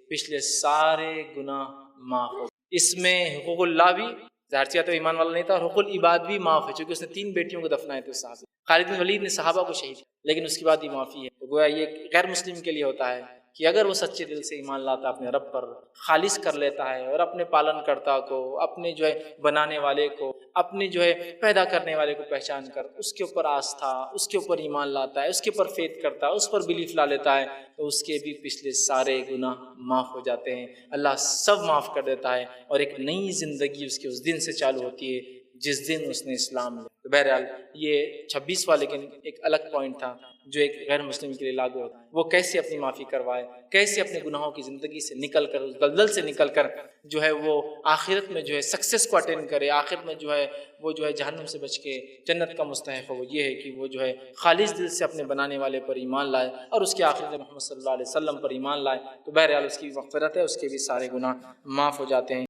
پچھلے سارے گناہ معاف ہو، اس میں حقوق اللہ بھی، ظاہر سی بات ہے ایمان والا نہیں تھا، اور حقوق العباد بھی معاف ہے، چونکہ اس نے 3 بیٹیوں کو دفنائے تھے صحابی۔ خالد بن ولید نے صحابہ کو شہید، لیکن اس کے بعد یہ معافی ہے۔ تو گویا یہ غیر مسلم کے لیے ہوتا ہے کہ اگر وہ سچے دل سے ایمان لاتا، اپنے رب پر خالص کر لیتا ہے اور اپنے پالن کرتا کو، اپنے بنانے والے کو، اپنے پیدا کرنے والے کو پہچان کر اس کے اوپر آستھا، اس کے اوپر ایمان لاتا ہے، اس کے اوپر فیتھ کرتا ہے، اس پر بلیف لا لیتا ہے، تو اس کے بھی پچھلے سارے گناہ معاف ہو جاتے ہیں، اللہ سب معاف کر دیتا ہے، اور ایک نئی زندگی اس کے اس دن سے چالو ہوتی ہے جس دن اس نے اسلام لیا۔ تو بہرحال یہ 26واں لیکن ایک الگ پوائنٹ تھا جو ایک غیر مسلم کے لیے لاگو ہوتا ہے، وہ کیسے اپنی معافی کروائے، کیسے اپنے گناہوں کی زندگی سے نکل کر، اس دلدل سے نکل کر وہ آخرت میں سکسیس کو اٹینڈ کرے، آخرت میں وہ جہنم سے بچ کے جنت کا مستحق ہو۔ وہ یہ ہے کہ وہ خالص دل سے اپنے بنانے والے پر ایمان لائے اور اس کے آخرت محمد صلی اللہ علیہ وسلم پر ایمان لائے، تو بہرحال اس کی مغفرت ہے، اس کے بھی سارے گناہ معاف ہو جاتے ہیں۔